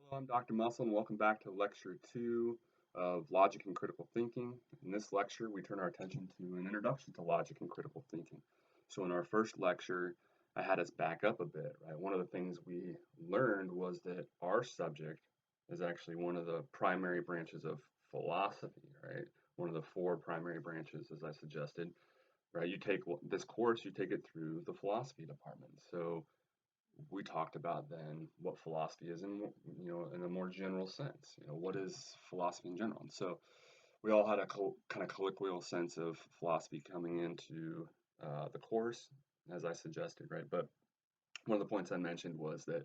Hello, I'm Dr. Musil, and welcome back to Lecture 2 of Logic and Critical Thinking. In this lecture, we turn our attention to an introduction to logic and critical thinking. So in our first lecture, I had us back up a bit, right? One of the things we learned was that our subject is actually one of the primary branches of philosophy, right? One of the four primary branches, as I suggested, right? You take this course, you take it through the philosophy department. So we talked about then what philosophy is in in a more general sense. What is philosophy in general? And so we all had a kind of colloquial sense of philosophy coming into the course, as I suggested, right? But one of the points I mentioned was that,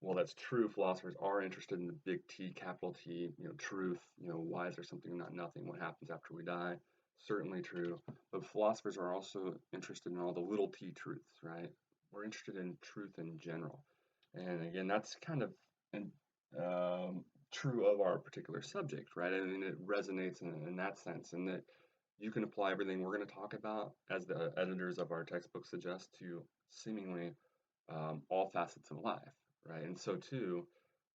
well, that's true. Philosophers are interested in the big T, capital T, truth. Why is there something, not nothing? What happens after we die? Certainly true. But philosophers are also interested in all the little T truths, right? We're interested in truth in general. And again, that's kind of um, true of our particular subject, right? I mean, it resonates in that sense, and that you can apply everything we're going to talk about, as the editors of our textbook suggest, to seemingly all facets of life, right? And so too,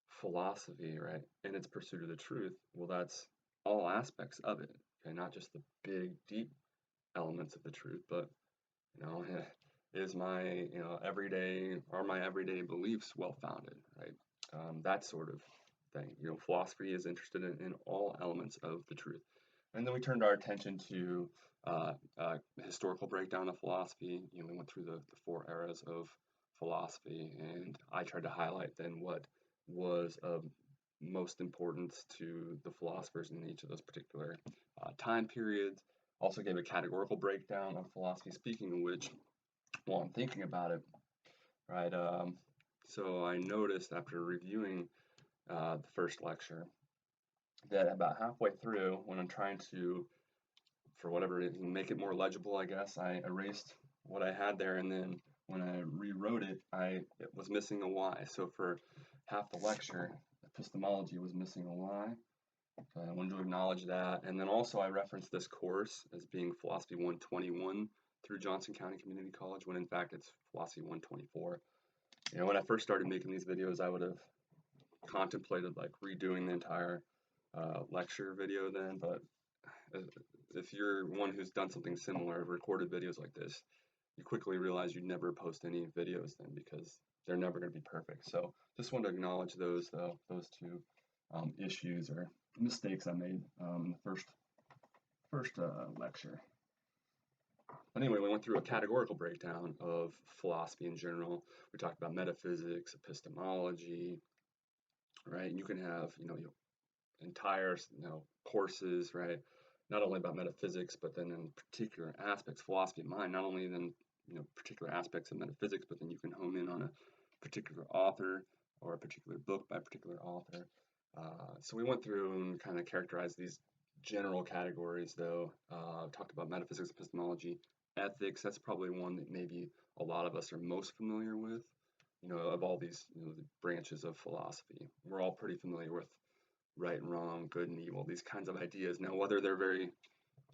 philosophy, right, in its pursuit of the truth, well, that's all aspects of it, okay, not just the big, deep elements of the truth, but you know, is my everyday are my everyday beliefs well founded, right? That sort of thing. Philosophy is interested in all elements of the truth. And then we turned our attention to historical breakdown of philosophy. We went through the four eras of philosophy, and I tried to highlight then what was of most importance to the philosophers in each of those particular time periods. Also gave a categorical breakdown of philosophy, speaking of which, while I'm thinking about it, right? So I noticed after reviewing the first lecture that about halfway through, when I'm trying to, for whatever reason, make it more legible, I guess, I erased what I had there, and then when I rewrote it, it was missing a Y. So for half the lecture, epistemology was missing a Y. So I wanted to acknowledge that. And then also I referenced this course as being Philosophy 121 through Johnson County Community College, when in fact it's Philosophy 124. When I first started making these videos, I would have contemplated like redoing the entire lecture video then, but if you're one who's done something similar, recorded videos like this, you quickly realize you'd never post any videos then, because they're never going to be perfect. So just wanted to acknowledge those two issues or mistakes I made in the first lecture. But anyway, we went through a categorical breakdown of philosophy in general. We talked about metaphysics, epistemology, right? And you can have entire courses, right? Not only about metaphysics, but then in particular aspects, philosophy of mind. Not only then particular aspects of metaphysics, but then you can hone in on a particular author or a particular book by a particular author. So we went through and kind of characterized these general categories, though. Talked about metaphysics, epistemology, ethics. That's probably one that maybe a lot of us are most familiar with. Of all these the branches of philosophy, we're all pretty familiar with right and wrong, good and evil, these kinds of ideas. Now, whether they're very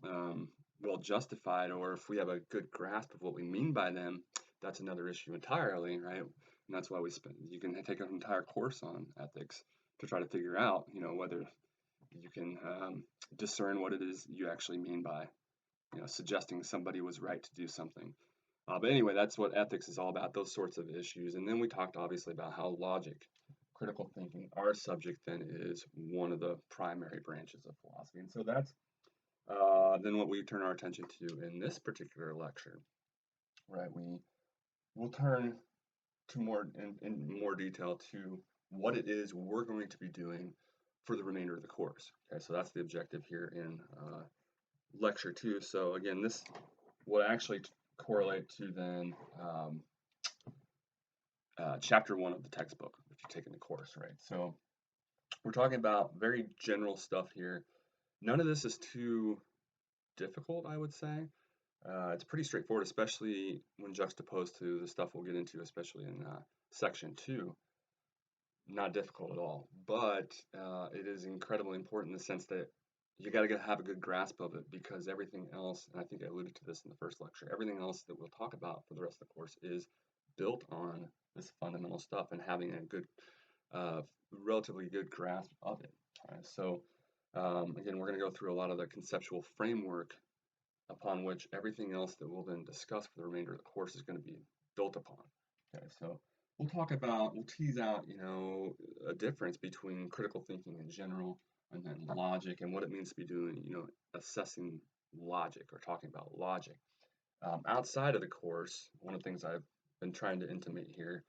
well justified, or if we have a good grasp of what we mean by them, that's another issue entirely, right? And that's why you can take an entire course on ethics to try to figure out, whether you can discern what it is you actually mean by, suggesting somebody was right to do something. But anyway, that's what ethics is all about, those sorts of issues. And then we talked obviously about how logic, critical thinking, our subject then is one of the primary branches of philosophy. And so that's then what we turn our attention to in this particular lecture, right? We'll turn to in more detail to what it is we're going to be doing for the remainder of the course. Okay, so that's the objective here in lecture 2. So again, this will actually correlate to then chapter 1 of the textbook if you're taking the course, right? So we're talking about very general stuff here. None of this is too difficult, I would say. It's pretty straightforward, especially when juxtaposed to the stuff we'll get into, especially in section 2. Not difficult at all, but it is incredibly important in the sense that you got to have a good grasp of it, because everything else, and I think I alluded to this in the first lecture, everything else that we'll talk about for the rest of the course is built on this fundamental stuff, and having a good relatively good grasp of it. Right? So again, we're going to go through a lot of the conceptual framework upon which everything else that we'll then discuss for the remainder of the course is going to be built upon. Okay, so we'll tease out, a difference between critical thinking in general and then logic and what it means to be doing, assessing logic or talking about logic. Outside of the course, one of the things I've been trying to intimate here,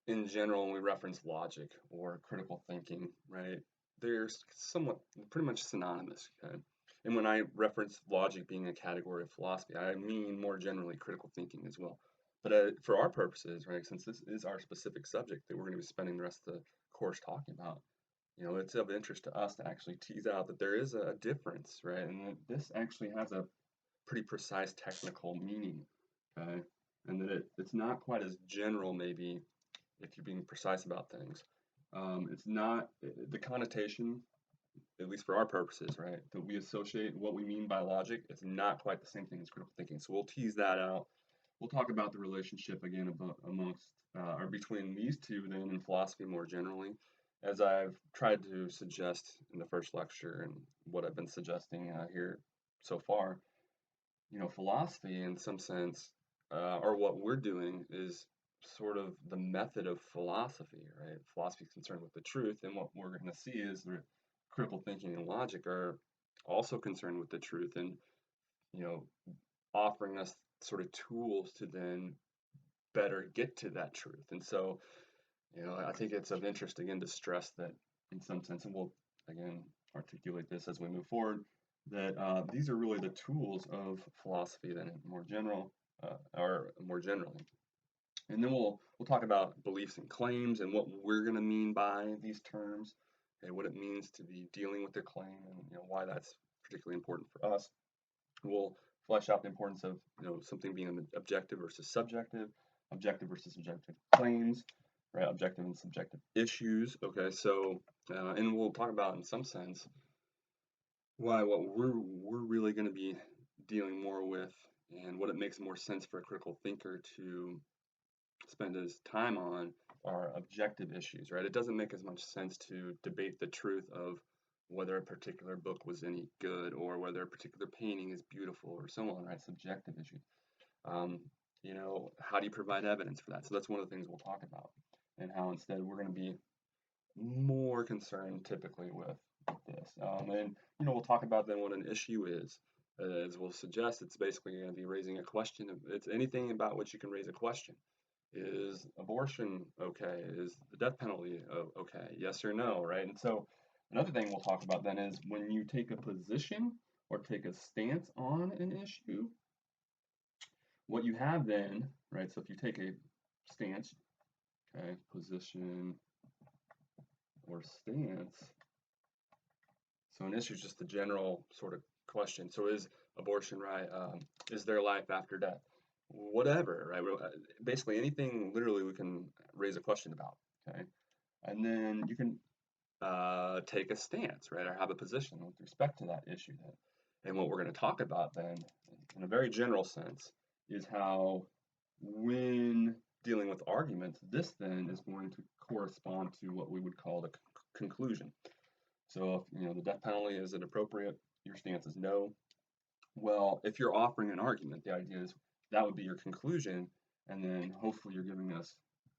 in general, when we reference logic or critical thinking, right, they're somewhat pretty much synonymous. Okay? And when I reference logic being a category of philosophy, I mean more generally critical thinking as well. But for our purposes, right, since this is our specific subject that we're going to be spending the rest of the course talking about, it's of interest to us to actually tease out that there is a difference, right, and that this actually has a pretty precise technical meaning, okay, and that it's not quite as general maybe if you're being precise about things. It's not the connotation, at least for our purposes, right, that we associate what we mean by logic. It's not quite the same thing as critical thinking. So we'll tease that out. We'll talk about the relationship again amongst or between these two then in philosophy more generally, as I've tried to suggest in the first lecture and what I've been suggesting here so far. Philosophy in some sense, or what we're doing is sort of the method of philosophy, right? Philosophy is concerned with the truth, and what we're going to see is that critical thinking and logic are also concerned with the truth and, you know, offering us sort of tools to then better get to that truth. And so, I think it's of interest again to stress that in some sense, and we'll again articulate this as we move forward, that these are really the tools of philosophy then more general, or more generally. And then we'll talk about beliefs and claims and what we're going to mean by these terms and what it means to be dealing with a claim and why that's particularly important for us. We'll flesh out the importance of something being objective versus subjective claims, right? Objective and subjective issues. Okay, so and we'll talk about in some sense why what we're really going to be dealing more with and what it makes more sense for a critical thinker to spend his time on are objective issues, right? It doesn't make as much sense to debate the truth of whether a particular book was any good or whether a particular painting is beautiful or so on, right? Subjective issues. How do you provide evidence for that? So that's one of the things we'll talk about, and how instead we're going to be more concerned typically with this. And we'll talk about then what an issue is. As we'll suggest, it's basically going to be raising a question. It's anything about which you can raise a question. Is abortion okay? Is the death penalty okay? Yes or no, right? And so another thing we'll talk about then is when you take a position or take a stance on an issue, what you have then, right? So if you take a stance, okay, position or stance, so an issue is just a general sort of question. So is abortion right? Is there life after death? Whatever, right? Basically anything literally we can raise a question about, okay? And then you can take a stance, right, or have a position with respect to that issue. And what we're going to talk about then, in a very general sense, is how when dealing with arguments, this then is going to correspond to what we would call the conclusion. So if the death penalty is it appropriate, your stance is no. Well, if you're offering an argument, the idea is that would be your conclusion, and then hopefully you're giving us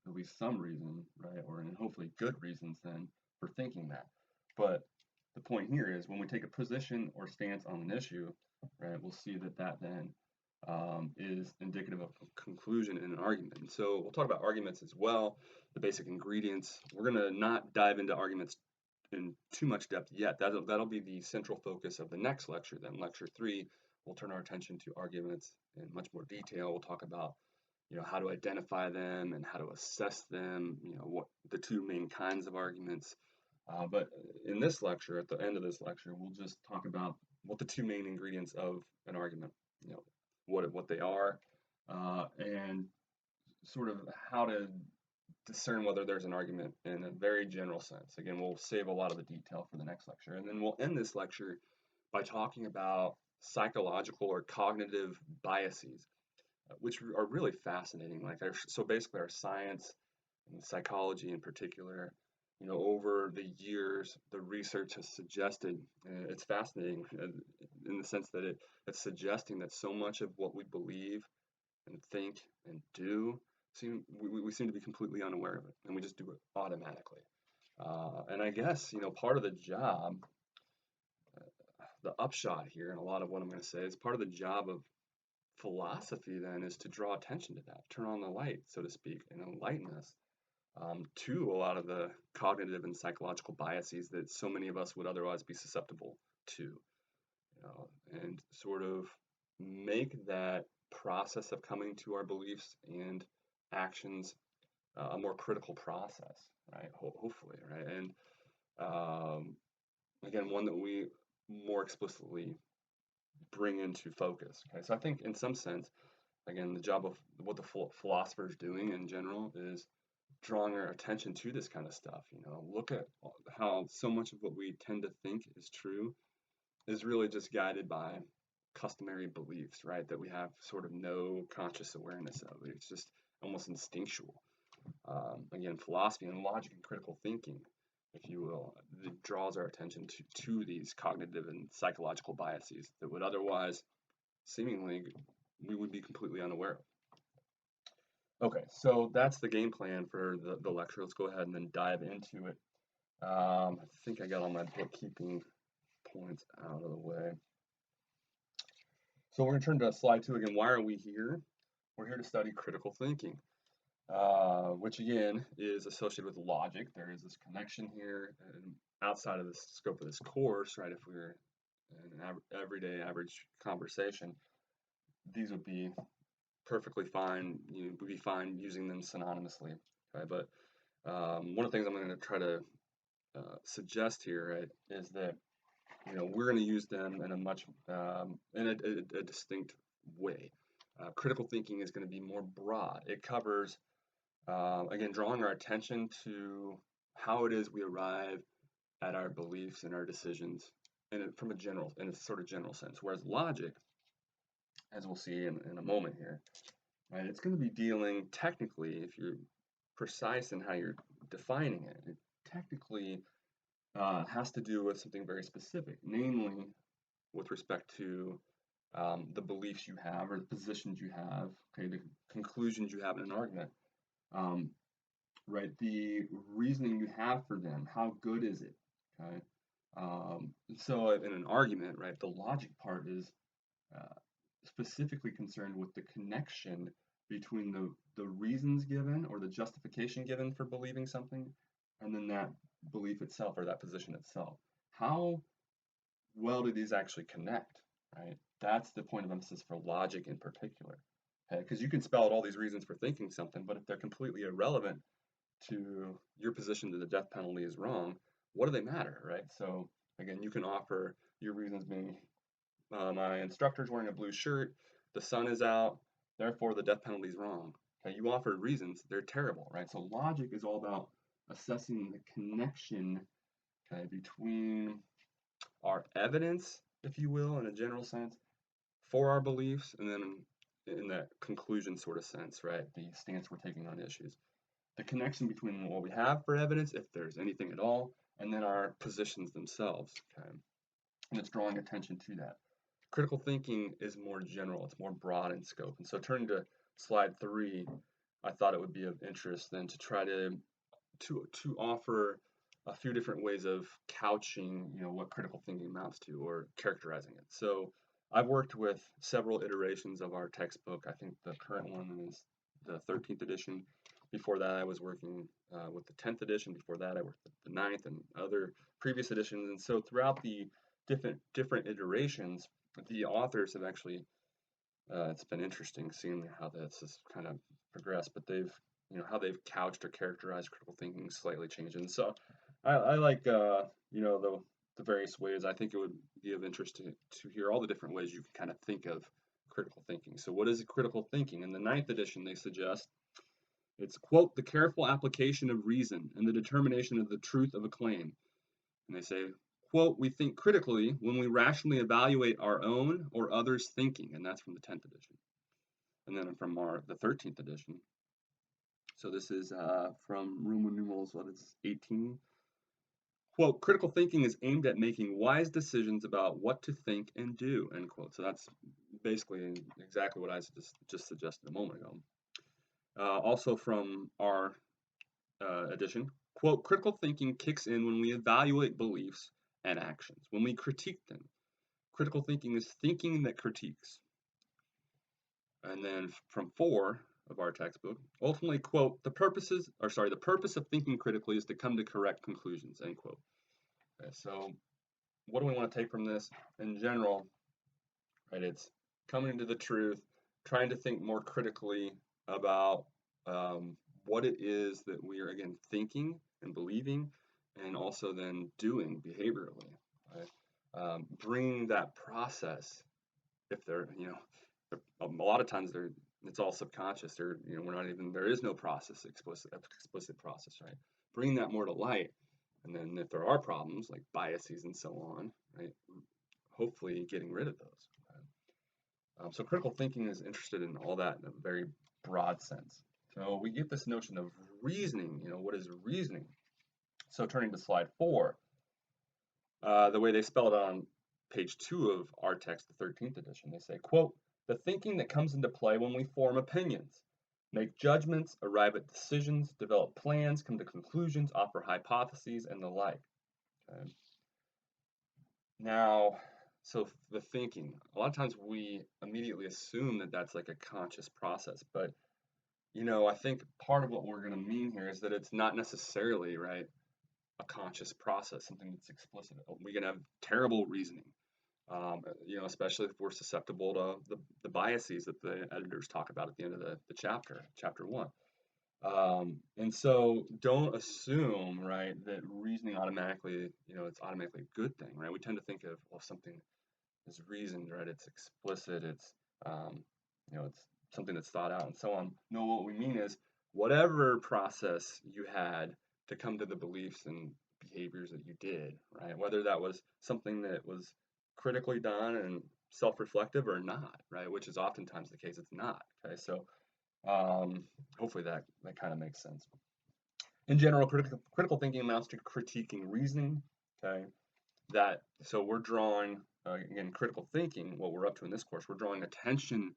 at least some reason, right, or and hopefully good reasons then for thinking that. But the point here is when we take a position or stance on an issue, right, we'll see that then is indicative of a conclusion in an argument. And so we'll talk about arguments as well, the basic ingredients. We're going to not dive into arguments in too much depth yet. That'll be the central focus of the next lecture. Then lecture 3, we'll turn our attention to arguments in much more detail. We'll talk about how to identify them and how to assess them. What the two main kinds of arguments. But in this lecture, at the end of this lecture, we'll just talk about what the two main ingredients of an argument, what they are, and sort of how to discern whether there's an argument in a very general sense. Again, we'll save a lot of the detail for the next lecture. And then we'll end this lecture by talking about psychological or cognitive biases, which are really fascinating. So basically our science and psychology in particular over the years, the research has suggested, it's fascinating in the sense that it's suggesting that so much of what we believe and think and do, we seem to be completely unaware of it, and we just do it automatically. And I guess, part of the job, the upshot here, and a lot of what I'm going to say is part of the job of philosophy then is to draw attention to that, turn on the light, so to speak, and enlighten us to a lot of the cognitive and psychological biases that so many of us would otherwise be susceptible to, and sort of make that process of coming to our beliefs and actions a more critical process, right? Hopefully, right? And again, one that we more explicitly bring into focus. Okay, so I think in some sense, again, the job of what the philosopher is doing in general is drawing our attention to this kind of stuff. Look at how so much of what we tend to think is true is really just guided by customary beliefs, right? That we have sort of no conscious awareness of. It's just almost instinctual. Again, philosophy and logic and critical thinking, if you will, it draws our attention to these cognitive and psychological biases that would otherwise seemingly we would be completely unaware of. Okay, so that's the game plan for the lecture. Let's go ahead and then dive into it. I think I got all my bookkeeping points out of the way. So we're going to turn to slide 2 again. Why are we here? We're here to study critical thinking, which again is associated with logic. There is this connection here, and outside of the scope of this course, right? If we were in an everyday average conversation, these would be perfectly fine. You would be fine using them synonymously. Okay, but one of the things I'm going to try to suggest here, right, is that we're going to use them in a much in a distinct way. Critical thinking is going to be more broad. It covers again drawing our attention to how it is we arrive at our beliefs and our decisions, and from in a sort of general sense. Whereas logic, as we'll see in a moment here, right, it's going to be dealing technically, if you're precise in how you're defining it, it technically has to do with something very specific, namely with respect to the beliefs you have or the positions you have, okay, the conclusions you have in an argument, right? The reasoning you have for them, how good is it, okay? So in an argument, right, the logic part is uh, specifically concerned with the connection between the reasons given or the justification given for believing something and then that belief itself or that position itself. How well do these actually connect, right? That's the point of emphasis for logic in particular. Okay, because you can spell out all these reasons for thinking something, but if they're completely irrelevant to your position that the death penalty is wrong, what do they matter, right? So again, you can offer your reasons being my instructor's wearing a blue shirt, the sun is out, therefore the death penalty is wrong. Okay, you offered reasons, they're terrible, right? So logic is all about assessing the connection, okay, between our evidence, if you will, in a general sense, for our beliefs, and then in that conclusion sort of sense, right? The stance we're taking on issues. The connection between what we have for evidence, if there's anything at all, and then our positions themselves, okay? And it's drawing attention to that. Critical thinking is more general, it's more broad in scope. And so turning to slide 3, I thought it would be of interest then to try to offer a few different ways of couching, what critical thinking amounts to or characterizing it. So I've worked with several iterations of our textbook. I think the current one is the 13th edition. Before that, I was working with the 10th edition. Before that, I worked with the 9th and other previous editions. And so throughout the different iterations, the authors have actually it's been interesting seeing how this has kind of progressed, but they've, how they've couched or characterized critical thinking slightly changed. And so I like, the various ways. I think it would be of interest to hear all the different ways you can kind of think of critical thinking. So what is critical thinking? In the 9th edition, they suggest it's, quote, the careful application of reason and the determination of the truth of a claim. And they say, quote, we think critically when we rationally evaluate our own or others' thinking. And that's from the 10th edition. And then from the 13th edition. So this is from Roman numerals, what is 18? quote, critical thinking is aimed at making wise decisions about what to think and do, end quote. So that's basically exactly what I just suggested a moment ago. Also from our edition, quote, critical thinking kicks in when we evaluate beliefs and actions, when we critique them. Critical thinking is thinking that critiques. And then from 4 of our textbook, ultimately, quote, the purpose of thinking critically is to come to correct conclusions, end quote. Okay, so what do we want to take from this? In general, right, it's coming to the truth, trying to think more critically about what it is that we are, again, thinking and believing, and also then doing behaviorally, right? Bringing that process, if they're, a lot of times it's all subconscious. We're not even, there is no process, explicit process, right? Bringing that more to light, and then if there are problems like biases and so on, right? Hopefully getting rid of those. Right? So critical thinking is interested in all that in a very broad sense. So we get this notion of reasoning. What is reasoning? So turning to slide 4, the way they spell it on page 2 of our text, the 13th edition, they say, quote, the thinking that comes into play when we form opinions, make judgments, arrive at decisions, develop plans, come to conclusions, offer hypotheses, and the like. Okay. Now, so the thinking, a lot of times we immediately assume that that's like a conscious process, but I think part of what we're going to mean here is that it's not necessarily, right, a conscious process, something that's explicit. We can have terrible reasoning, especially if we're susceptible to the biases that the editors talk about at the end of the chapter 1. And so don't assume, right, that reasoning automatically, it's automatically a good thing, right? We tend to think of, well, something is reasoned, right? It's explicit, it's something that's thought out and so on. No, what we mean is whatever process you had to come to the beliefs and behaviors that you did, right? Whether that was something that was critically done and self-reflective or not, right? Which is oftentimes the case, it's not, okay? So hopefully that kind of makes sense. In general, critical thinking amounts to critiquing reasoning, okay? So we're drawing, again, critical thinking, what we're up to in this course, we're drawing attention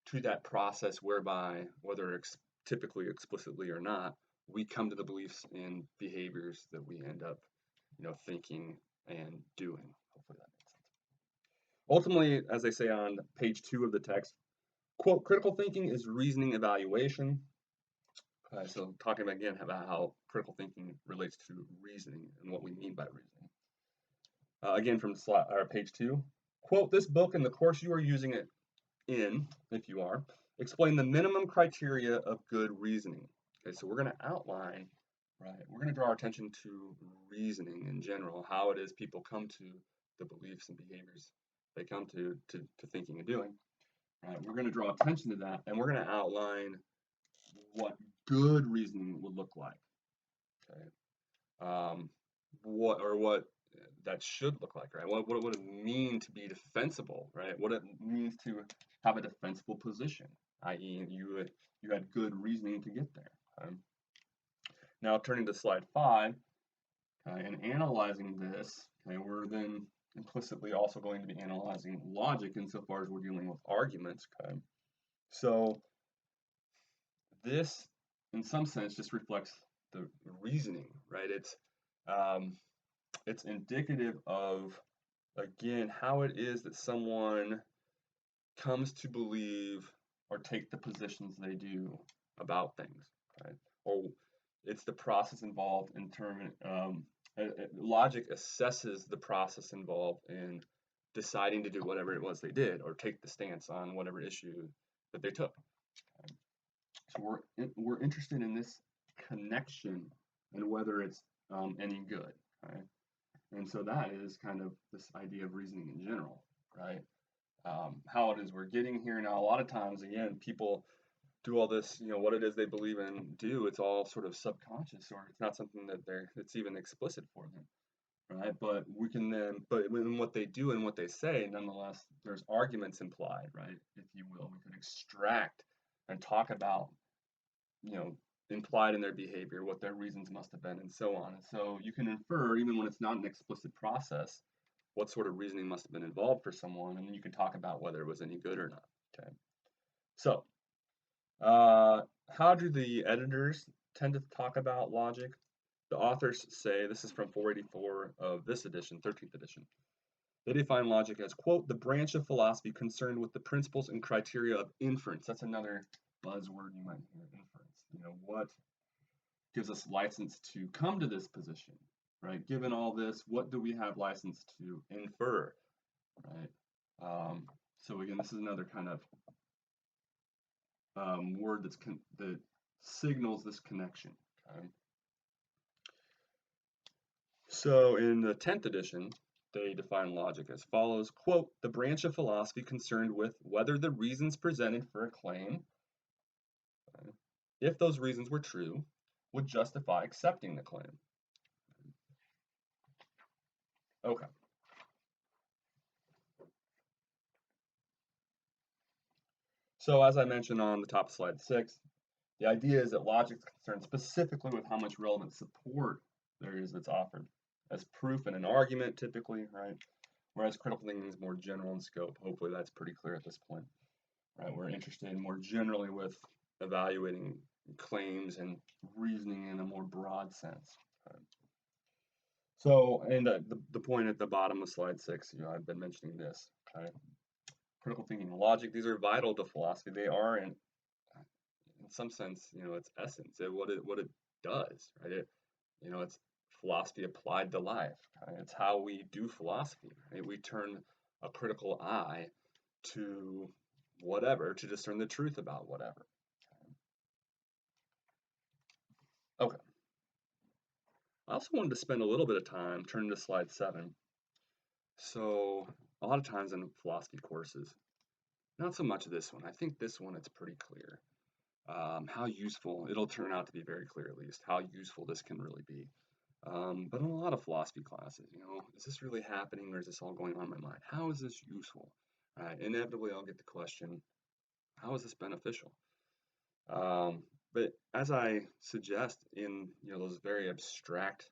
to that process whereby, whether typically explicitly or not, we come to the beliefs and behaviors that we end up, thinking and doing. Hopefully that makes sense. Ultimately, as they say on page 2 of the text, quote, critical thinking is reasoning evaluation. So talking again about how critical thinking relates to reasoning and what we mean by reasoning. Again from page 2, quote, this book and the course you are using it in, if you are, explain the minimum criteria of good reasoning. Okay, so we're going to outline, right, we're going to draw our attention to reasoning in general, how it is people come to the beliefs and behaviors they come to thinking and doing. Right, we're going to draw attention to that, and we're going to outline what good reasoning would look like. Okay, what that should look like, right? What would it mean to be defensible, right? What it means to have a defensible position, i.e., you had good reasoning to get there. Okay? Now turning to slide 5, okay, and analyzing this, okay, we're then implicitly also going to be analyzing logic insofar as we're dealing with arguments. Okay, so this, in some sense, just reflects the reasoning, right? It's indicative of, again, how it is that someone comes to believe or take the positions they do about things, right? Or it's the process involved in logic assesses the process involved in deciding to do whatever it was they did or take the stance on whatever issue that they took. Okay? So we're interested in this connection and whether it's any good, right? And so that is kind of this idea of reasoning in general, right? How it is we're getting here now. A lot of times, again, people do all this, what it is they believe in, it's all sort of subconscious, or it's not something that it's even explicit for them, right? But in what they do and what they say, nonetheless, there's arguments implied, right? If you will, we can extract and talk about, implied in their behavior, what their reasons must have been, and so on. And so you can infer, even when it's not an explicit process, what sort of reasoning must have been involved for someone, and then you can talk about whether it was any good or not. Okay. So, how do the editors tend to talk about logic? The authors say, this is from 484 of this edition, 13th edition. They define logic as, quote, the branch of philosophy concerned with the principles and criteria of inference. That's another buzzword you might hear, inference. You know, what gives us license to come to this position, right? Given all this, what do we have license to infer, right? So again, this is another kind of word that signals this connection. Okay? So in the 10th edition, they define logic as follows, quote, the branch of philosophy concerned with whether the reasons presented for a claim, if those reasons were true, would justify accepting the claim. Okay. So as I mentioned on the top of slide 6, the idea is that logic is concerned specifically with how much relevant support there is that's offered as proof in an argument, typically, right? Whereas critical thinking is more general in scope. Hopefully that's pretty clear at this point, right? We're interested more generally with evaluating claims and reasoning in a more broad sense. Right? So, and the point at the bottom of slide 6, you know, I've been mentioning this, okay? Critical thinking and logic, these are vital to philosophy. They are in some sense, you know, its essence, what it does, right? You know, it's philosophy applied to life. Right? It's how we do philosophy. Right? We turn a critical eye to whatever to discern the truth about whatever. Okay. I also wanted to spend a little bit of time turning to slide 7. So a lot of times in philosophy courses, not so much this one. I think this one it's pretty clear. How useful, it'll turn out to be very clear at least, how useful this can really be. But in a lot of philosophy classes, you know, is this really happening or is this all going on in my mind? How is this useful? Inevitably, I'll get the question, how is this beneficial? But as I suggest in, you know, those very abstract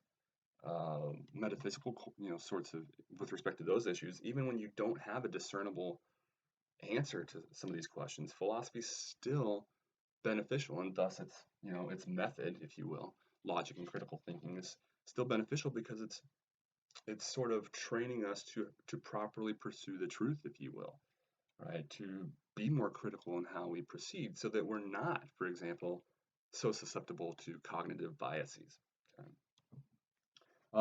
metaphysical, you know, sorts of, with respect to those issues, even when you don't have a discernible answer to some of these questions, philosophy is still beneficial, and thus its, you know, its method, if you will, logic and critical thinking is still beneficial because it's sort of training us to properly pursue the truth, if you will, right? To be more critical in how we proceed, so that we're not, for example, so susceptible to cognitive biases. Okay?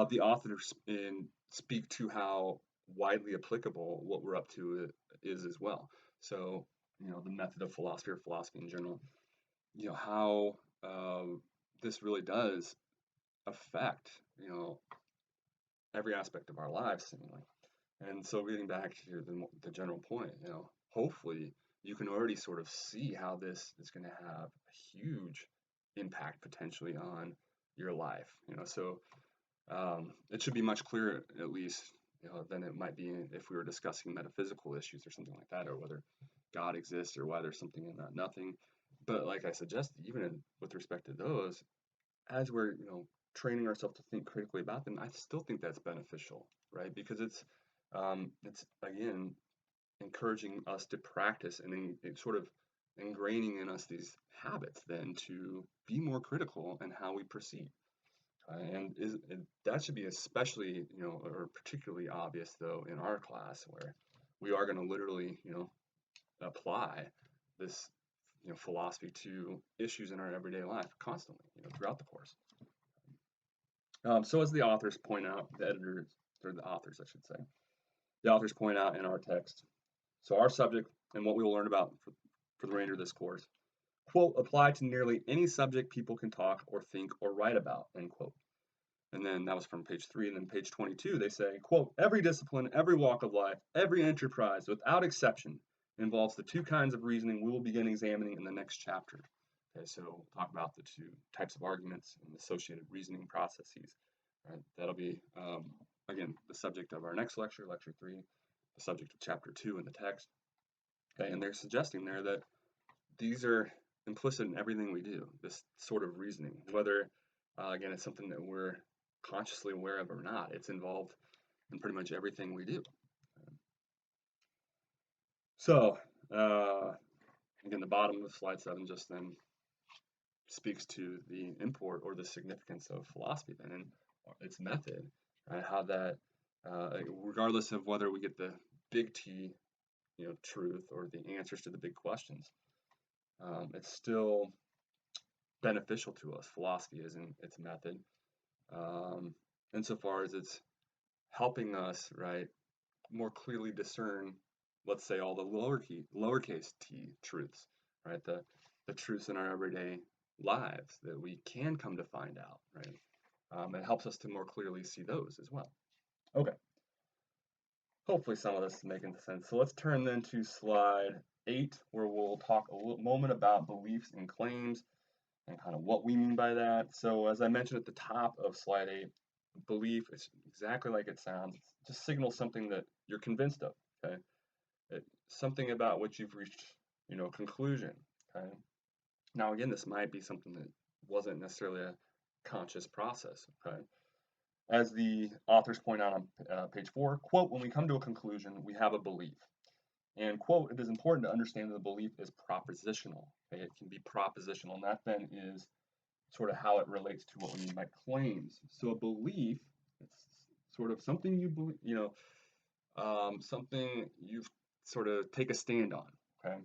The authors speak to how widely applicable what we're up to is as well. So, you know, the method of philosophy or philosophy in general, you know, how this really does affect, you know, every aspect of our lives seemingly. And so getting back to the general point, you know, hopefully you can already sort of see how this is going to have a huge impact potentially on your life, you know. So it should be much clearer, at least, you know, than it might be if we were discussing metaphysical issues or something like that, or whether God exists or why there's something and not nothing. But like I suggested, even with respect to those, as we're, you know, training ourselves to think critically about them, I still think that's beneficial, right? Because it's again encouraging us to practice and sort of ingraining in us these habits then to be more critical in how we proceed. That should be especially, you know, or particularly obvious though in our class where we are going to literally, you know, apply this, you know, philosophy to issues in our everyday life constantly, you know, throughout the course. So as the authors point out, the editors, or the authors, I should say, the authors point out in our text, so our subject and what we will learn about for the remainder of this course, quote, apply to nearly any subject people can talk or think or write about, end quote. And then that was from page 3, and then page 22, they say, quote, every discipline, every walk of life, every enterprise, without exception, involves the two kinds of reasoning we will begin examining in the next chapter. Okay, so we'll talk about the two types of arguments and associated reasoning processes. Right, that'll be, again, the subject of our next lecture, lecture 3, the subject of chapter 2 in the text. Okay, and they're suggesting there that these are implicit in everything we do, this sort of reasoning, whether, again, it's something that we're consciously aware of or not. It's involved in pretty much everything we do. So, again, the bottom of slide 7 just then speaks to the import or the significance of philosophy then, and its method, right? How that, regardless of whether we get the big T, truth or the answers to the big questions, it's still beneficial to us. Philosophy is in its method, insofar as it's helping us, right, more clearly discern, let's say, all the lowercase t truths, right? The truths in our everyday lives that we can come to find out, right? It helps us to more clearly see those as well. Okay. Hopefully some of this is making sense. So let's turn then to slide 8, where we'll talk a moment about beliefs and claims and kind of what we mean by that. So as I mentioned at the top of slide 8, belief is exactly like it sounds. It just signals something that you're convinced of, okay? Something about which you've reached, conclusion, okay? Now, again, this might be something that wasn't necessarily a conscious process, okay? As the authors point out on page 4, quote, when we come to a conclusion, we have a belief. And, quote, it is important to understand that the belief is propositional, okay? It can be propositional, and that then is sort of how it relates to what we mean by claims. So a belief, it's sort of something you believe, something you sort of take a stand on, okay?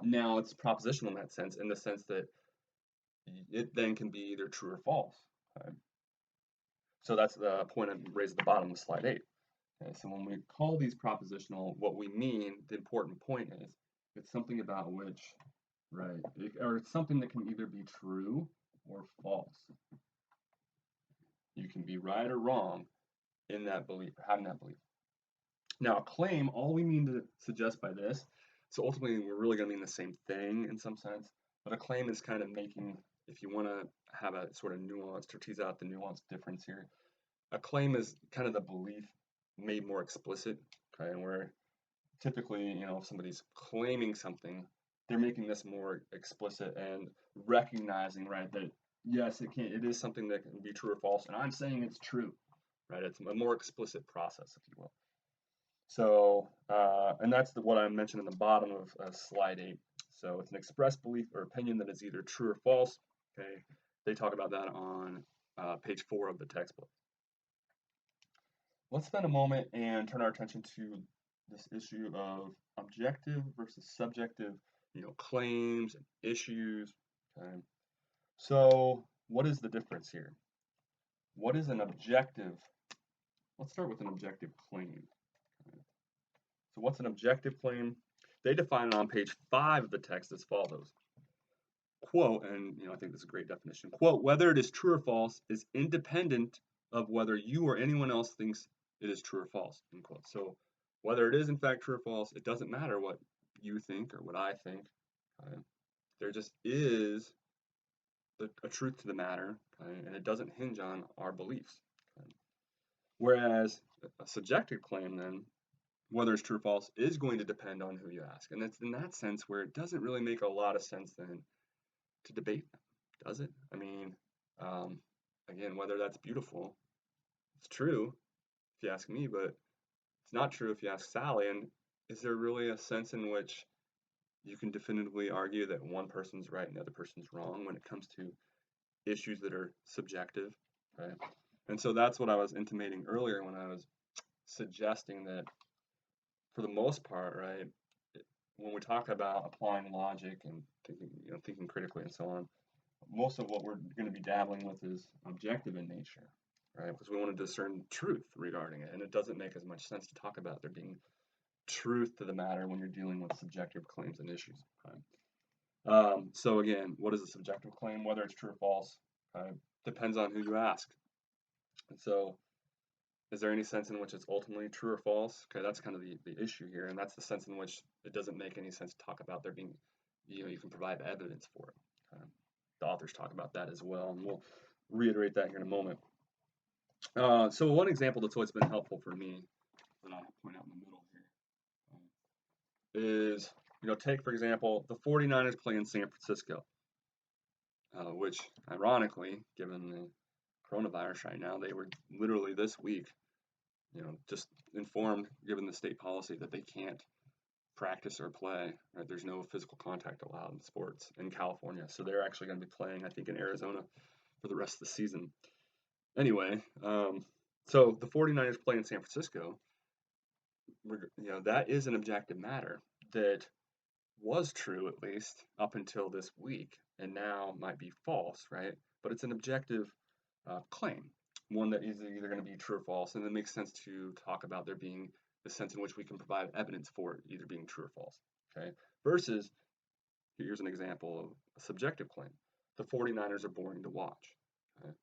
Now it's propositional in that sense, in the sense that it then can be either true or false, okay? So that's the point I raised at the bottom of slide 8. Okay, so when we call these propositional, what we mean, the important point is, it's something about which, right, or it's something that can either be true or false. You can be right or wrong in that belief, or having that belief. Now, a claim, all we mean to suggest by this, so ultimately we're really going to mean the same thing in some sense, but a claim is kind of making, if you want to have a sort of nuance or tease out the nuanced difference here, a claim is kind of the belief made more explicit, okay, and where typically, if somebody's claiming something, they're making this more explicit and recognizing, right, that yes, it is something that can be true or false, and I'm saying it's true, right? It's a more explicit process, if you will. So, and that's what I mentioned in the bottom of slide 8. So it's an expressed belief or opinion that is either true or false. Okay, they talk about that on page 4 of the textbook. Let's spend a moment and turn our attention to this issue of objective versus subjective, claims and issues. Okay, so what is the difference here? What is an objective? Let's start with an objective claim. So what's an objective claim? They define it on page 5 of the text as follows. Quote, and I think this is a great definition. Quote, whether it is true or false is independent of whether you or anyone else thinks it is true or false, end quote. So whether it is in fact true or false, it doesn't matter what you think or what I think. Okay? There just is a truth to the matter, okay? And it doesn't hinge on our beliefs. Okay? Whereas a subjective claim then, whether it's true or false, is going to depend on who you ask. And it's in that sense where it doesn't really make a lot of sense then to debate them, does it? I mean, again, whether that's beautiful, it's true if you ask me, but it's not true if you ask Sally. And is there really a sense in which you can definitively argue that one person's right and the other person's wrong when it comes to issues that are subjective, right? And so that's what I was intimating earlier when I was suggesting that for the most part, right, when we talk about applying logic and thinking critically and so on, most of what we're going to be dabbling with is objective in nature, right? Because we want to discern truth regarding it, and it doesn't make as much sense to talk about there being truth to the matter when you're dealing with subjective claims and issues. Okay? So again, what is a subjective claim? Whether it's true or false, depends on who you ask. And so, is there any sense in which it's ultimately true or false? Okay, that's kind of the issue here, and that's the sense in which it doesn't make any sense to talk about there being, you can provide evidence for it. Okay? The authors talk about that as well, and we'll reiterate that here in a moment. So one example that's always been helpful for me, that I'll point out in the middle here, is take, for example, the 49ers play in San Francisco, which, ironically, given the coronavirus right now, they were literally this week, just informed, given the state policy, that they can't practice or play. Right? There's no physical contact allowed in sports in California, so they're actually going to be playing, I think, in Arizona for the rest of the season. Anyway, so the 49ers play in San Francisco. That is an objective matter that was true, at least up until this week, and now might be false, right? But it's an objective claim, one that is either going to be true or false, and it makes sense to talk about there being the sense in which we can provide evidence for it either being true or false, okay? Versus, here's an example of a subjective claim. The 49ers are boring to watch, okay?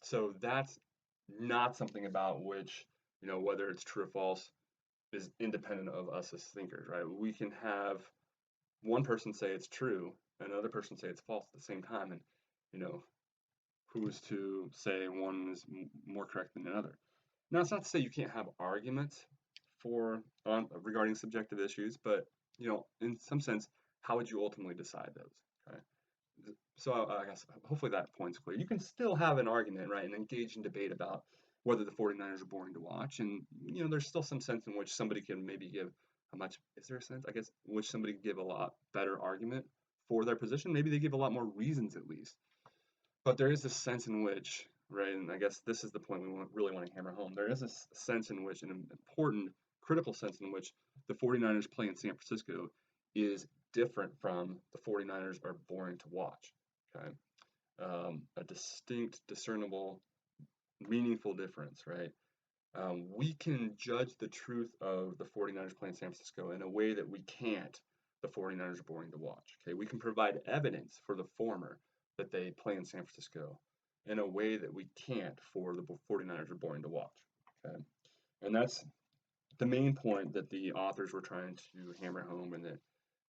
So that's not something about which, whether it's true or false is independent of us as thinkers, right? We can have one person say it's true and another person say it's false at the same time, and who's to say one is more correct than another? Now, it's not to say you can't have arguments regarding subjective issues, but in some sense, how would you ultimately decide those? Okay. So I guess hopefully that point's clear. You can still have an argument, right, and engage in debate about whether the 49ers are boring to watch, and there's still some sense in which somebody can maybe give is there a sense, I guess, in which somebody can give a lot better argument for their position? Maybe they give a lot more reasons at least. But there is a sense in which, right, and I guess this is the point we really want to hammer home. There is a sense in which, an important, critical sense in which the 49ers play in San Francisco is different from the 49ers are boring to watch. Okay, a distinct, discernible, meaningful difference, right? We can judge the truth of the 49ers playing San Francisco in a way that we can't the 49ers are boring to watch. Okay, we can provide evidence for the former, that they play in San Francisco, in a way that we can't for the 49ers are boring to watch. Okay, and that's the main point that the authors were trying to hammer home, and that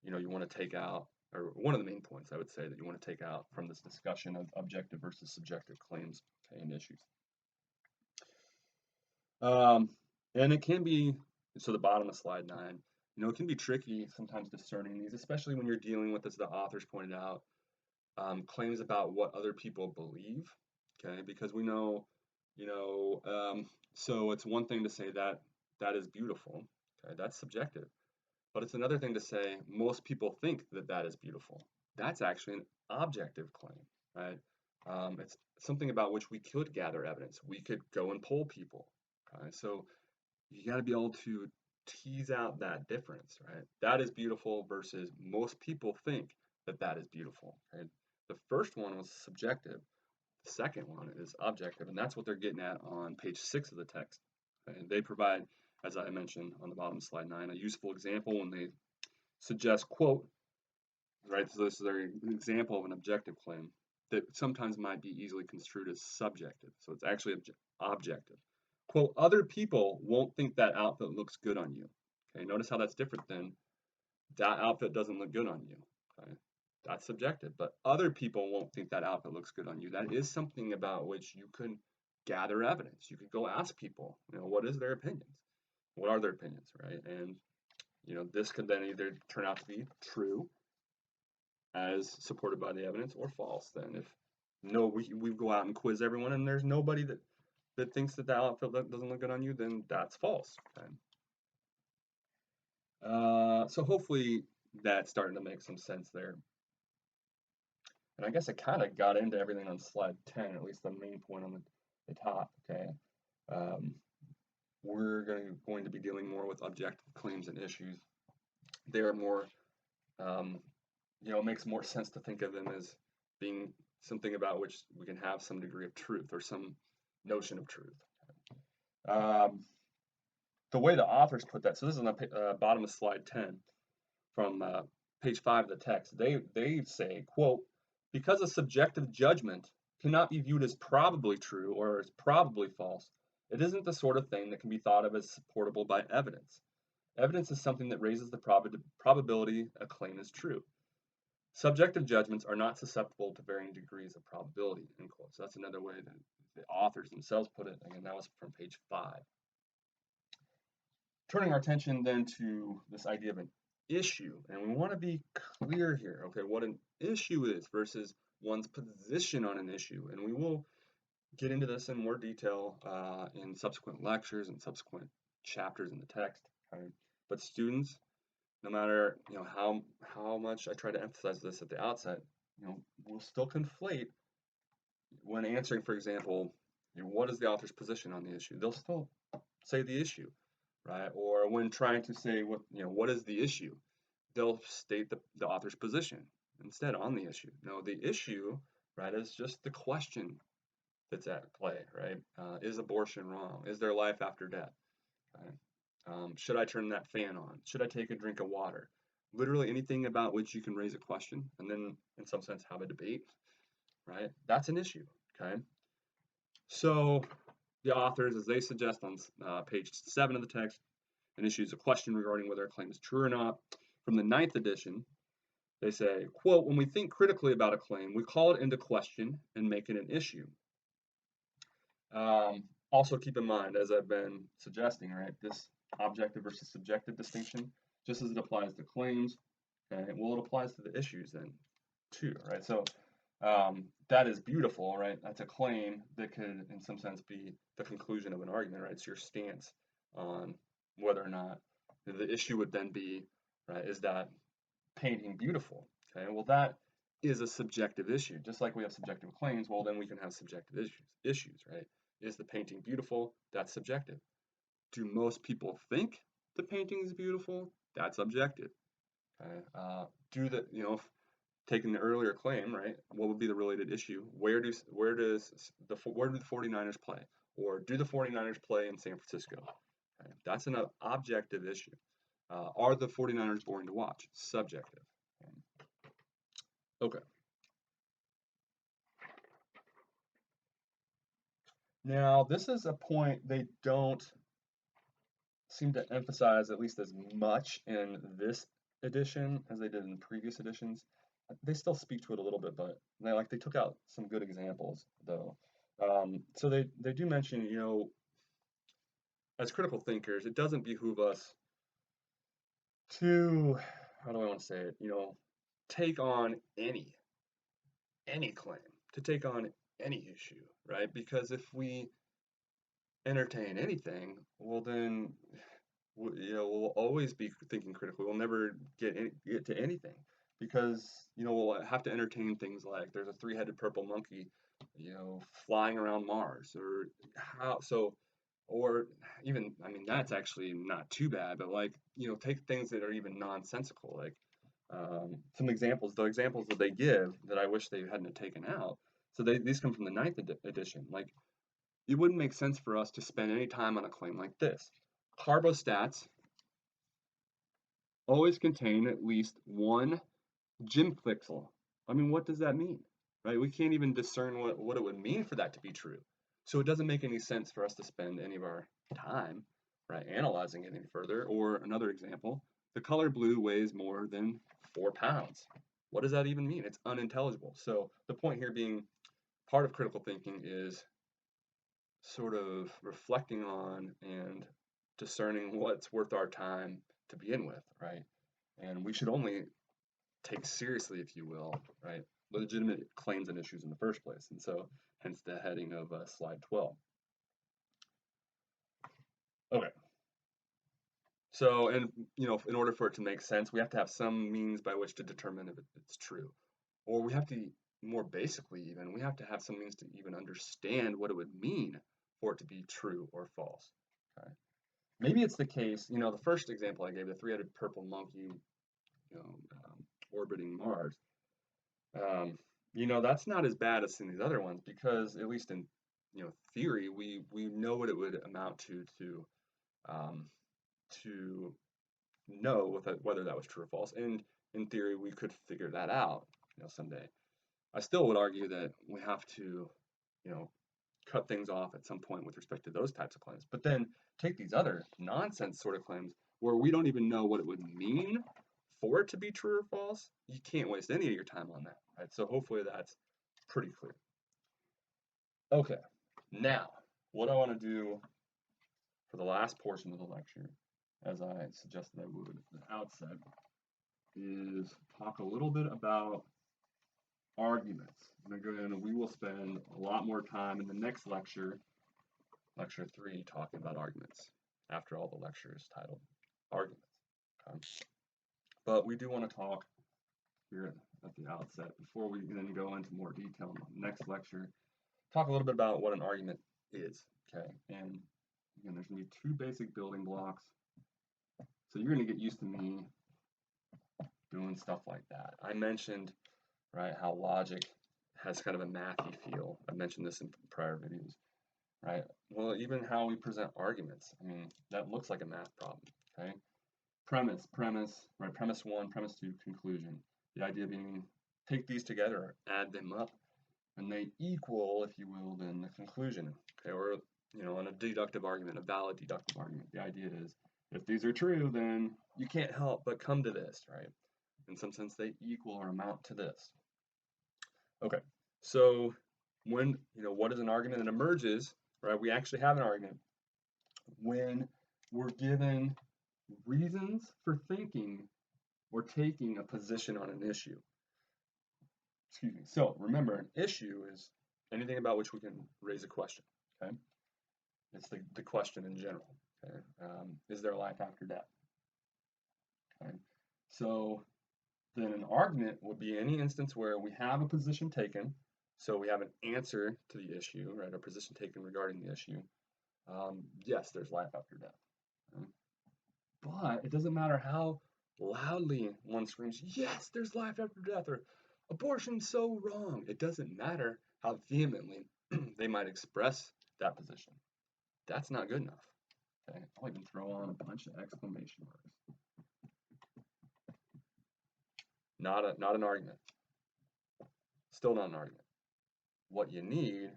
you want to take out, or one of the main points I would say that you want to take out from this discussion of objective versus subjective claims, okay, and issues. And it can be, so the bottom of slide 9, it can be tricky sometimes discerning these, especially when you're dealing with, as the authors pointed out, claims about what other people believe, okay? Because we know, so it's one thing to say that that is beautiful, okay? That's subjective. But it's another thing to say most people think that that is beautiful. That's actually an objective claim, right? It's something about which we could gather evidence. We could go and poll people, okay? So you got to be able to tease out that difference, right? That is beautiful versus most people think that that is beautiful, okay? The first one was subjective. The second one is objective, and that's what they're getting at on page 6 of the text. Okay? And they provide, as I mentioned on the bottom of slide 9, a useful example when they suggest, quote, right, so this is their example of an objective claim that sometimes might be easily construed as subjective. So it's actually objective. Quote, other people won't think that outfit looks good on you. Okay, notice how that's different than that outfit doesn't look good on you. Okay, that's subjective, but other people won't think that outfit looks good on you. That is something about which you can gather evidence. You could go ask people, what is their opinions? What are their opinions, right? And, this could then either turn out to be true as supported by the evidence, or false. Then if we go out and quiz everyone and there's nobody that thinks that outfit doesn't look good on you, then that's false. Okay? So hopefully that's starting to make some sense there. And I guess I kind of got into everything on slide 10, at least the main point on the top. Okay, we're going to be dealing more with objective claims and issues. They are more, it makes more sense to think of them as being something about which we can have some degree of truth or some notion of truth. The way the authors put that, so this is on the bottom of slide 10 from page 5 of the text. They say, quote, because a subjective judgment cannot be viewed as probably true or as probably false, it isn't the sort of thing that can be thought of as supportable by evidence. Evidence is something that raises the probability a claim is true. Subjective judgments are not susceptible to varying degrees of probability, end quote. So that's another way that the authors themselves put it. Again, that was from page 5. turning our attention then to this idea of an issue, and we want to be clear here, okay, what an issue is versus one's position on an issue, and we will get into this in more detail in subsequent lectures and subsequent chapters in the text. Okay? But students, no matter how much I try to emphasize this at the outset, we'll still conflate when answering, for example, what is the author's position on the issue? They'll still say the issue, right? Or when trying to say what is the issue, they'll state the author's position instead on the issue. No, the issue, right, is just the question that's at play, right? Is abortion wrong? Is there life after death? Okay? Should I turn that fan on? Should I take a drink of water? Literally anything about which you can raise a question and then, in some sense, have a debate, right? That's an issue, okay? So the authors, as they suggest on page 7 of the text, an issue is a question regarding whether a claim is true or not. From the 9th edition, they say, quote, when we think critically about a claim, we call it into question and make it an issue. Also keep in mind, as I've been suggesting, right, this objective versus subjective distinction, just as it applies to claims, okay, well, it applies to the issues then too, right? So that is beautiful, right? That's a claim that could, in some sense, be the conclusion of an argument, right? It's your stance on whether or not the issue would then be, right, is that painting beautiful? Okay, well, that is a subjective issue. Just like we have subjective claims, well, then we can have subjective issues, right? Is the painting beautiful? That's subjective. Do most people think the painting is beautiful? That's objective. Okay. Taking the earlier claim, right? What would be the related issue? Where do the 49ers play? Or do the 49ers play in San Francisco? Okay. That's an objective issue. Are the 49ers boring to watch? Subjective. Okay. Now, this is a point they don't seem to emphasize at least as much in this edition as they did in previous editions. They still speak to it a little bit, but they took out some good examples though. So they do mention, as critical thinkers, it doesn't behoove us to, how do I want to say it, take on any claim, to take on any issue, right? Because if we entertain anything, well then, we'll always be thinking critically. We'll never get to anything because we'll have to entertain things like there's a three-headed purple monkey, flying around Mars, or even, I mean, that's actually not too bad, but take things that are even nonsensical, like some examples. The examples that they give that I wish they hadn't taken out. So these come from the 9th edition. Like, it wouldn't make sense for us to spend any time on a claim like this. Carbostats always contain at least one gym pixel. I mean, what does that mean? Right? We can't even discern what it would mean for that to be true. So it doesn't make any sense for us to spend any of our time, right, analyzing it any further. Or another example, the color blue weighs more than 4 pounds. What does that even mean? It's unintelligible. So the point here being, part of critical thinking is sort of reflecting on and discerning what's worth our time to begin with, right? And we should only take seriously, if you will, right, legitimate claims and issues in the first place. And so, hence the heading of slide 12. Okay. So, and in order for it to make sense, we have to have some means by which to determine if it's true, or we have to, more basically, even we have to have some means to even understand what it would mean for it to be true or false. Okay. Maybe it's the case, the first example I gave, the three-headed purple monkey, orbiting Mars. That's not as bad as some of these other ones because, at least in theory, we know what it would amount to know whether that was true or false, and in theory we could figure that out someday. I still would argue that we have to cut things off at some point with respect to those types of claims, but then take these other nonsense sort of claims where we don't even know what it would mean for it to be true or false. You can't waste any of your time on that, right? So hopefully that's pretty clear. Okay, now what I want to do for the last portion of the lecture as I suggested I would at the outset, is talk a little bit about arguments. And again, we will spend a lot more time in the next lecture, lecture 3, talking about arguments, after all the lecture is titled Arguments. Okay? But we do want to talk here at the outset, before we then go into more detail in the next lecture, talk a little bit about what an argument is. Okay, and again, there's going to be 2 basic building blocks. So you're going to get used to me doing stuff like that. I mentioned, right, how logic has kind of a mathy feel. I mentioned this in prior videos, right? Well, even how we present arguments, I mean, that looks like a math problem, okay? Premise, right? Premise 1, premise 2, conclusion. The idea being, take these together, add them up, and they equal, if you will, then the conclusion, okay? Or, you know, on a deductive argument, a valid deductive argument, the idea is, if these are true, then you can't help but come to this, right? In some sense, they equal or amount to this. Okay, so when, you know, what is an argument that emerges, right? We actually have an argument when we're given reasons for thinking or taking a position on an issue. Excuse me. So remember, an issue is anything about which we can raise a question, okay? It's the question in general, okay? Is there life after death? Okay, so then an argument would be any instance where we have a position taken, so we have an answer to the issue, right? A position taken regarding the issue. Yes, there's life after death. Okay? But it doesn't matter how loudly one screams, yes, there's life after death, or abortion's so wrong. It doesn't matter how vehemently they might express that position. That's not good enough. Okay? I'll even throw on a bunch of exclamation marks. Not an argument. Still not an argument. What you need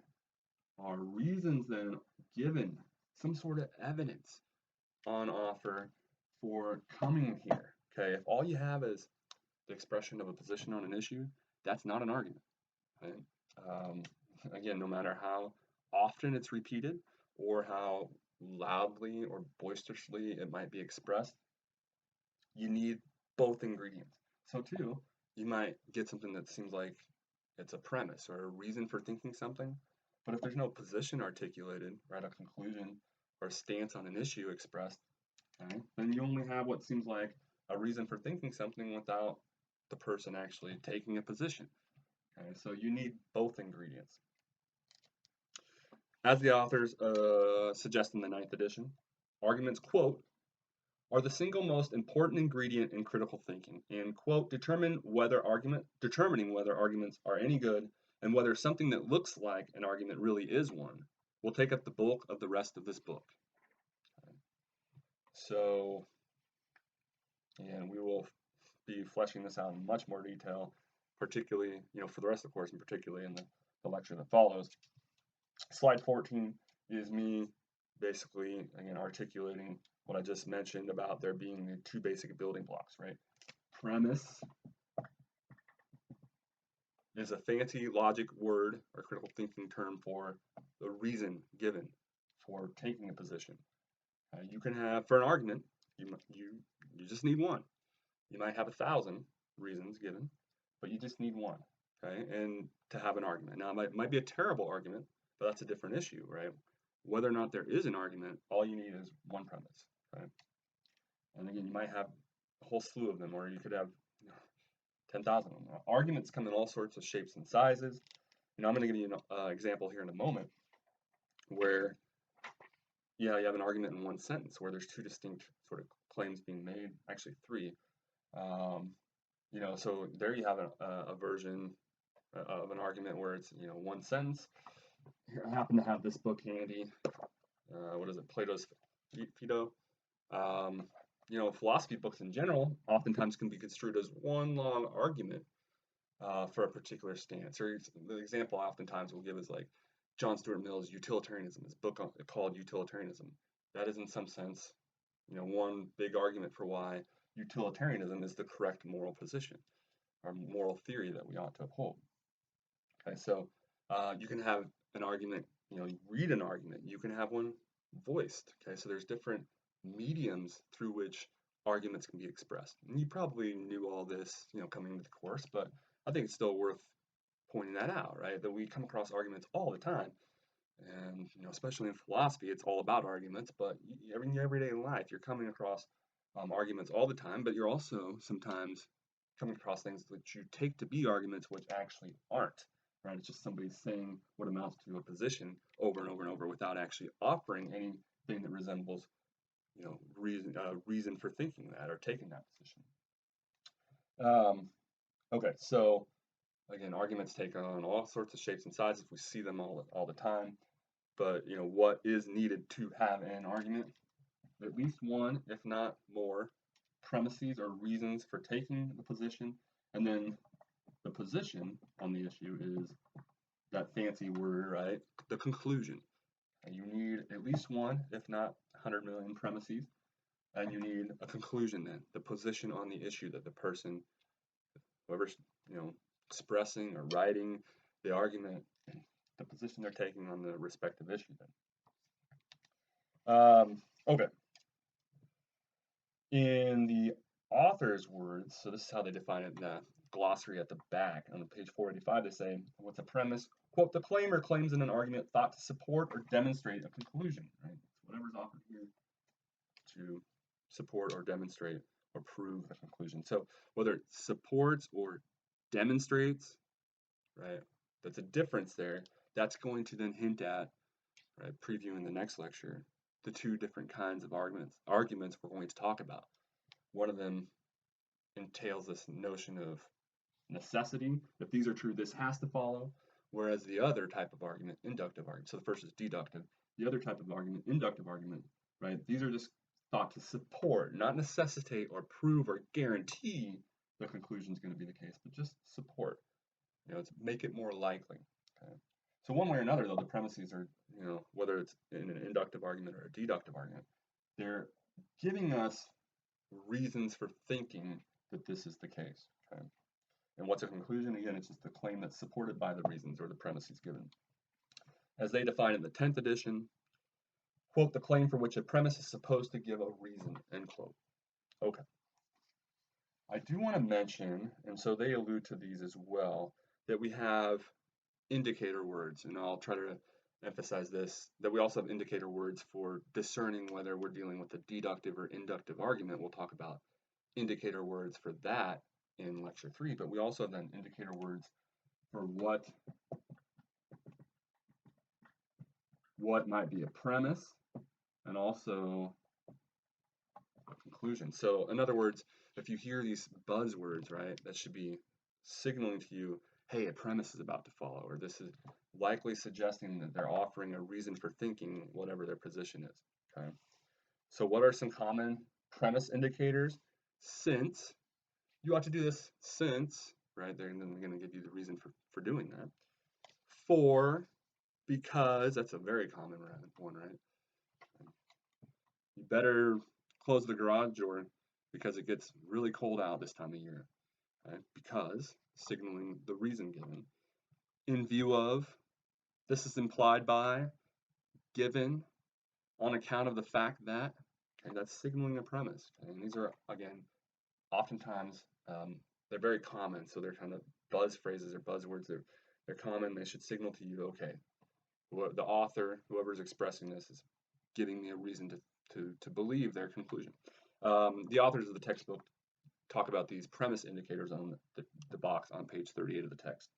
are reasons then given, some sort of evidence on offer for coming here. Okay, if all you have is the expression of a position on an issue, that's not an argument. Right? Again, no matter how often it's repeated or how loudly or boisterously it might be expressed, you need both ingredients. So too, you might get something that seems like it's a premise or a reason for thinking something, but if there's no position articulated, right, a conclusion or a stance on an issue expressed, okay, then you only have what seems like a reason for thinking something without the person actually taking a position. Okay, so you need both ingredients. As the authors suggest in the 9th edition, arguments, quote, are the single most important ingredient in critical thinking, and, quote, determining whether arguments are any good and whether something that looks like an argument really is one will take up the bulk of the rest of this book. Okay. So, and we will be fleshing this out in much more detail, particularly, you know, for the rest of the course, and particularly in the lecture that follows. Slide 14 is me basically, again, articulating what I just mentioned about there being the 2 basic building blocks, right? Premise is a fancy logic word or critical thinking term for the reason given for taking a position. You can have, for an argument, you just need one. You might have 1,000 reasons given, but you just need one, okay? And to have an argument. Now, it might be a terrible argument, but that's a different issue, right? Whether or not there is an argument, all you need is one premise, okay? And again, you might have a whole slew of them, or you could have 10,000 of them. Arguments come in all sorts of shapes and sizes. You know, I'm going to give you an example here in a moment where, yeah, you have an argument in one sentence where there's 2 distinct sort of claims being made, actually 3. You know, so there you have a version of an argument where it's, you know, one sentence. Here, I happen to have this book handy. What is it? Plato's Phaedo. You know, philosophy books in general oftentimes can be construed as one long argument for a particular stance. Or the example oftentimes we'll give is like John Stuart Mill's Utilitarianism, his book called Utilitarianism. That is in some sense, you know, one big argument for why utilitarianism is the correct moral position or moral theory that we ought to uphold. Okay, so you can have an argument, you know, you read an argument, you can have one voiced. Okay, so there's different mediums through which arguments can be expressed. And you probably knew all this, coming into the course, but I think it's still worth pointing that out, right? That we come across arguments all the time. And, especially in philosophy, it's all about arguments, but in your everyday life, you're coming across arguments all the time, but you're also sometimes coming across things that you take to be arguments which actually aren't, right? It's just somebody saying what amounts to a position over and over and over without actually offering anything that resembles, reason for thinking that or taking that position. Okay, so again, arguments take on all sorts of shapes and sizes. We see them all the time. But what is needed to have an argument? At least one, if not more, premises or reasons for taking the position, and then the position on the issue is that fancy word, right? The conclusion. And you need at least one, if not 100 million premises, and you need a conclusion then, the position on the issue that the person, whoever's expressing or writing the argument, the position they're taking on the respective issue then. Okay. In the author's words, so this is how they define it in the glossary at the back on page 485, they say, what's a premise? Quote, the claimer claims in an argument thought to support or demonstrate a conclusion, right? So whatever's offered here to support or demonstrate or prove a conclusion. So whether it supports or demonstrates, right, that's a difference there. That's going to then hint at, right, previewing the next lecture, the two different kinds of arguments we're going to talk about. One of them entails this notion of necessity. If these are true, this has to follow. Whereas the other type of argument, inductive argument. So the first is deductive. The other type of argument, inductive argument, right? These are just thought to support, not necessitate or prove or guarantee the conclusion is going to be the case, but just support. To make it more likely. Okay? So one way or another, though, the premises are, whether it's in an inductive argument or a deductive argument, they're giving us reasons for thinking that this is the case. Okay? And what's a conclusion? Again, it's just a claim that's supported by the reasons or the premises given. As they define in the 10th edition, quote, the claim for which a premise is supposed to give a reason, end quote. Okay. I do want to mention, and so they allude to these as well, that we have indicator words, and I'll try to emphasize this, that we also have indicator words for discerning whether we're dealing with a deductive or inductive argument. We'll talk about indicator words for that in lecture 3, but we also have then indicator words for what might be a premise and also a conclusion. So in other words, if you hear these buzzwords, right, that should be signaling to you, hey, a premise is about to follow, or this is likely suggesting that they're offering a reason for thinking whatever their position is. Okay. So what are some common premise indicators? Since, you ought to do this since, right? They're going to give you the reason for doing that. For, because, that's a very common one, right? You better close the garage door because it gets really cold out this time of year. Right? Because, signaling the reason given. In view of, this is implied by, given, on account of the fact that, okay, that's signaling a premise. Okay? And these are, again, oftentimes, they're very common, so they're kind of buzz phrases or buzzwords. They're common, they should signal to you, okay, the author, whoever's expressing this, is giving me a reason to believe their conclusion. The authors of the textbook talk about these premise indicators on the box on page 38 of the text.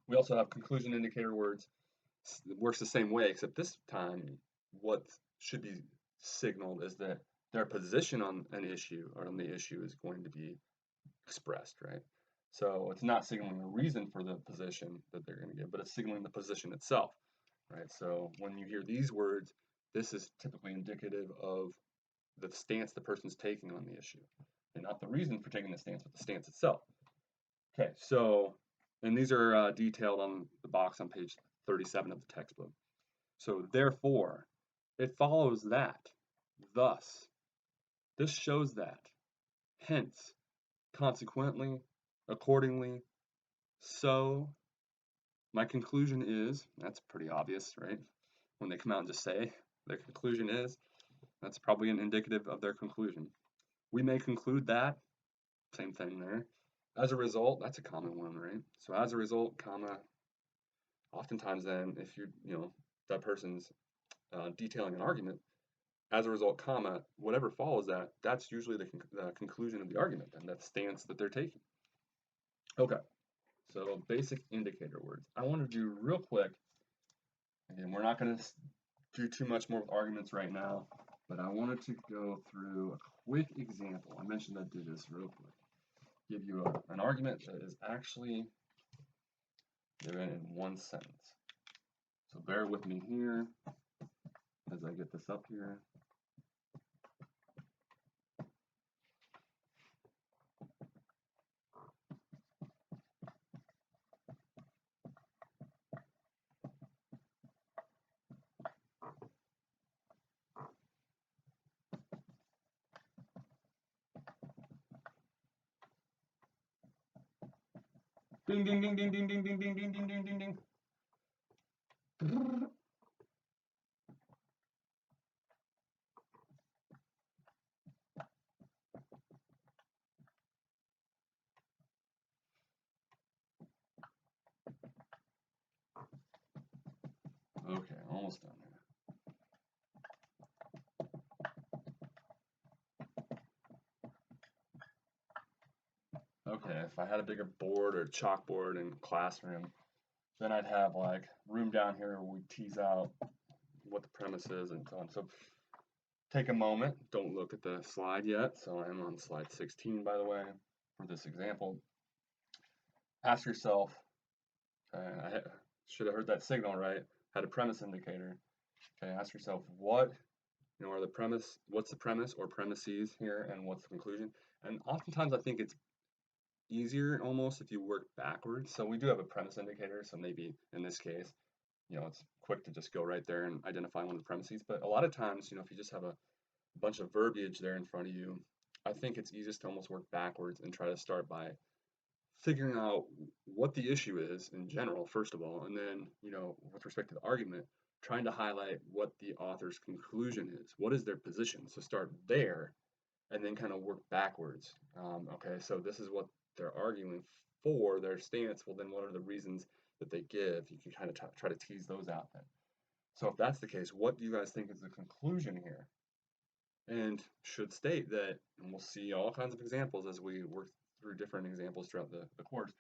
We also have conclusion indicator words. It works the same way, except this time what should be signaled is that their position on an issue or on the issue is going to be expressed, right? So it's not signaling a reason for the position that they're going to give, but it's signaling the position itself, right? So when you hear these words, this is typically indicative of the stance the person's taking on the issue, and not the reason for taking the stance, but the stance itself. Okay, so, and these are detailed on the box on page 37 of the textbook. So therefore, it follows that, thus, this shows that, hence, consequently, accordingly, so, my conclusion is, that's pretty obvious, right? When they come out and just say, their conclusion is, That's probably an indicative of their conclusion. We may conclude that, same thing there. As a result, that's a common one, right? So as a result, comma, oftentimes then if that person's detailing an argument, as a result, comma, whatever follows that, that's usually the conclusion of the argument and that stance that they're taking. Okay, so basic indicator words. I want to do real quick, again, we're not going to do too much more with arguments right now, but I wanted to go through a quick example. I mentioned I did this real quick. Give you an argument that is actually given in one sentence. So bear with me here as I get this up here. Ding, ding, ding, ding, ding, ding, ding, ding, ding, ding, ding, ding, ding. Okay, almost done here. Okay, if I had a bigger board or chalkboard in classroom, then I'd have like room down here where we tease out what the premise is and so on. So take a moment, don't look at the slide yet. So I'm on slide 16, by the way, for this example. Ask yourself, I should have heard that signal, right? Had a premise indicator. Okay, ask yourself what, are the premise, what's the premise or premises here and what's the conclusion? And oftentimes I think it's easier almost if you work backwards. So we do have a premise indicator, so maybe in this case, it's quick to just go right there and identify one of the premises. But a lot of times, if you just have a bunch of verbiage there in front of you, I think it's easiest to almost work backwards and try to start by figuring out what the issue is in general, first of all, and then, with respect to the argument, trying to highlight what the author's conclusion is. What is their position? So start there and then kind of work backwards. Okay, so this is what they're arguing for, their stance. Well, then what are the reasons that they give? You can kind of try to tease those out then. So if that's the case, what do you guys think is the conclusion here? And should state that, and we'll see all kinds of examples as we work through different examples throughout the course,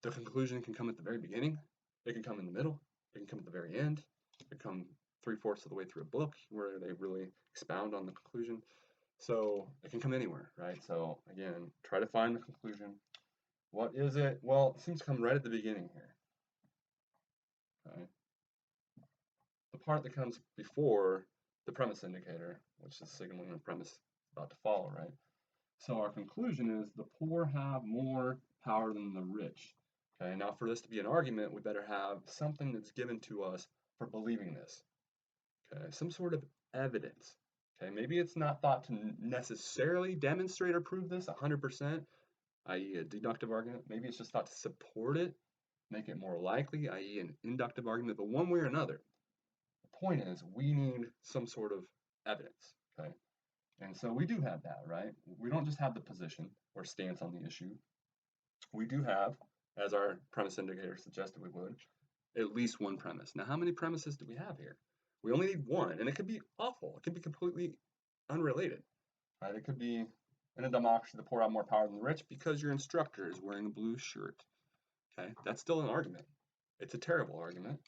the conclusion can come at the very beginning, it can come in the middle, it can come at the very end, it can come 3/4 of the way through a book where they really expound on the conclusion. So it can come anywhere, right? So again, try to find the conclusion. What is it? Well, it seems to come right at the beginning here. Okay. The part that comes before the premise indicator, which is signaling the premise about to follow, right? So our conclusion is the poor have more power than the rich. Okay, now for this to be an argument, we better have something that's given to us for believing this. Okay, some sort of evidence. Okay, maybe it's not thought to necessarily demonstrate or prove this 100%, i.e. a deductive argument. Maybe it's just thought to support it, make it more likely, i.e. an inductive argument, but one way or another. The point is we need some sort of evidence, okay? And so we do have that, right? We don't just have the position or stance on the issue. We do have, as our premise indicator suggested we would, at least one premise. Now, how many premises do we have here? We only need one, and it could be awful. It could be completely unrelated, right? It could be in a democracy, the poor have more power than the rich because your instructor is wearing a blue shirt. Okay, that's still an argument. It's a terrible argument.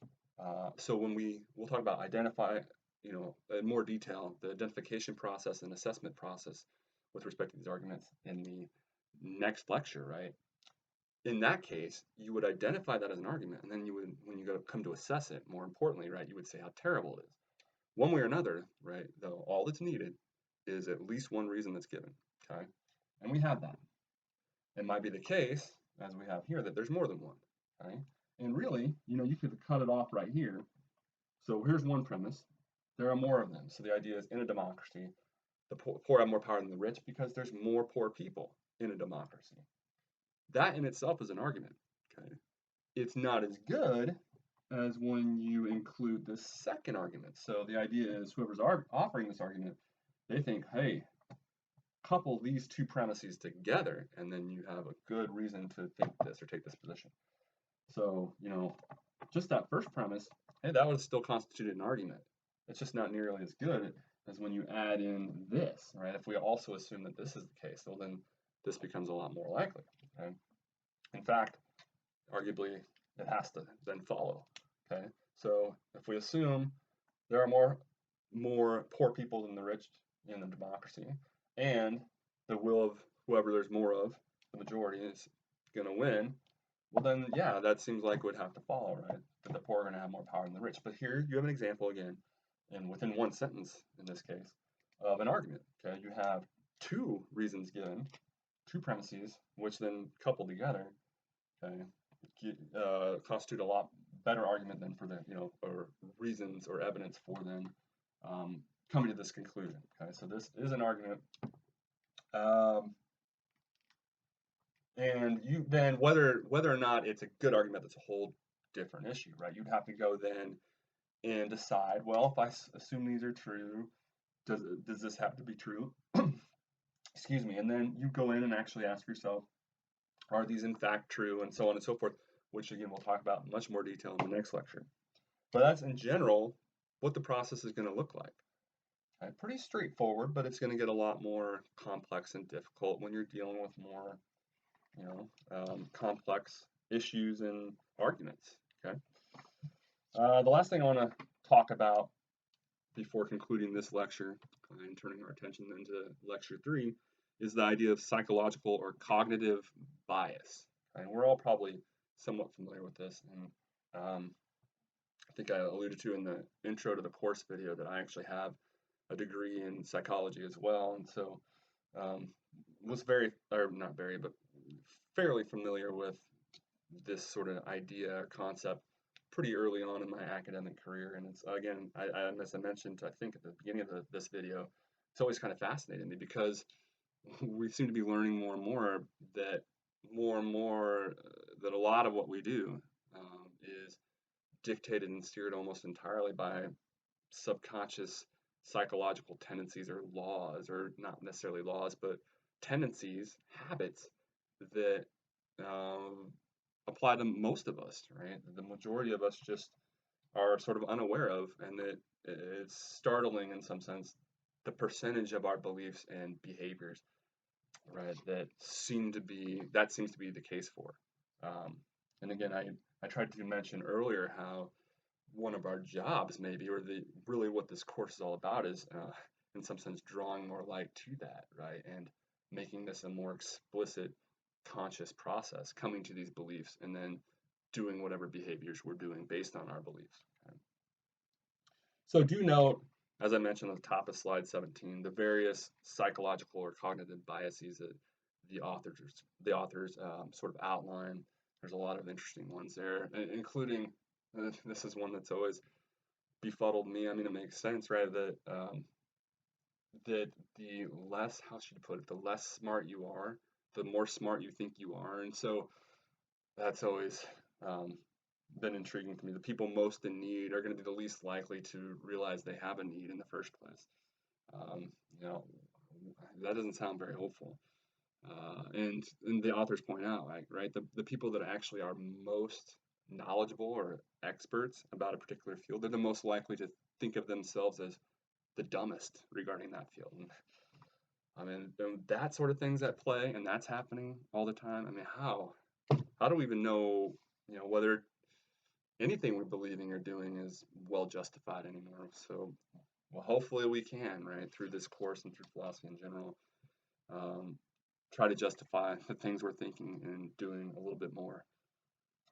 So when we'll talk about identify, in more detail, the identification process and assessment process with respect to these arguments in the next lecture, right? In that case, you would identify that as an argument, and then you would, when you come to assess it, more importantly, right, you would say how terrible it is. One way or another, right, though, all that's needed is at least one reason that's given, okay? And we have that. It might be the case, as we have here, that there's more than one, okay? And really, you could cut it off right here. So here's one premise. There are more of them. So the idea is in a democracy, the poor have more power than the rich because there's more poor people in a democracy. That in itself is an argument, okay? It's not as good as when you include the second argument. So the idea is whoever's offering this argument they think, hey, couple these two premises together, and then you have a good reason to think this or take this position. So, just that first premise, hey, that would still constitute an argument. It's just not nearly as good as when you add in this, right? If we also assume that this is the case, well, then this becomes a lot more likely. Okay? In fact, arguably, it has to then follow. Okay, so if we assume there are more poor people than the rich in the democracy, and the will of whoever there's more of, the majority, is going to win, well then, yeah, that seems like it would have to follow, right? That the poor are going to have more power than the rich. But here you have an example again, and within one sentence in this case, of an argument. Okay, you have two reasons given, two premises, which then coupled together, okay, constitute a lot better argument than for the, or reasons or evidence for them coming to this conclusion. Okay, so this is an argument. And you then whether or not it's a good argument, that's a whole different issue, right? You'd have to go then and decide, well, if I assume these are true, does this have to be true? Excuse me. And then you go in and actually ask yourself, are these in fact true, and so on and so forth, which again we'll talk about in much more detail in the next lecture. But that's in general what the process is going to look like. Okay? Pretty straightforward, but it's going to get a lot more complex and difficult when you're dealing with more complex issues and arguments. Okay. The last thing I want to talk about before concluding this lecture and turning our attention then to lecture 3 is the idea of psychological or cognitive bias. And we're all probably somewhat familiar with this, and I think I alluded to in the intro to the course video that I actually have a degree in psychology as well, and so was not very, but fairly familiar with this sort of idea or concept pretty early on in my academic career. And it's, again, as I mentioned, I think at the beginning of this video, it's always kind of fascinating me because we seem to be learning more and more that that a lot of what we do is dictated and steered almost entirely by subconscious psychological tendencies or laws, or not necessarily laws, but tendencies, habits that apply to most of us, right? The majority of us just are sort of unaware of, and that it's startling in some sense the percentage of our beliefs and behaviors, right, that seems to be the case for. And again, I tried to mention earlier how one of our jobs maybe, or really what this course is all about, is in some sense drawing more light to that, right, and making this a more explicit conscious process, coming to these beliefs and then doing whatever behaviors we're doing based on our beliefs. Okay? So do note, as I mentioned at the top of slide 17, the various psychological or cognitive biases that the authors sort of outline. There's a lot of interesting ones there, including, this is one that's always befuddled me. I mean, it makes sense, right? That the less, how should you put it, the less smart you are, the more smart you think you are. And so that's always been intriguing to me. The people most in need are going to be the least likely to realize they have a need in the first place. You know, that doesn't sound very hopeful. And the authors point out, right, the people that actually are most knowledgeable or experts about a particular field, they're the most likely to think of themselves as the dumbest regarding that field. And I mean, that sort of thing's at play, and that's happening all the time. I mean, how do we even know, whether anything we're believing or doing is well justified anymore? So, well, hopefully we can, right, through this course and through philosophy in general, try to justify the things we're thinking and doing a little bit more.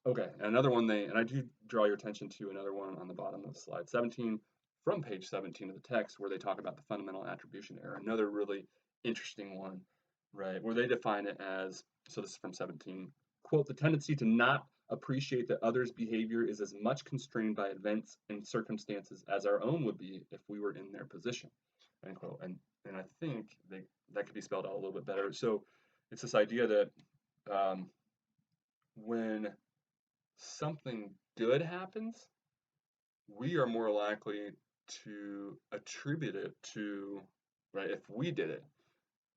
Okay, another one and I do draw your attention to another one on the bottom of slide 17, from page 17 of the text, where they talk about the fundamental attribution error. Another really interesting one, right, where they define it as, so this is from 17, quote, the tendency to not appreciate that others' behavior is as much constrained by events and circumstances as our own would be if we were in their position, end quote. And I think that could be spelled out a little bit better. So it's this idea that when something good happens, we are more likely to attribute it to right? If we did it,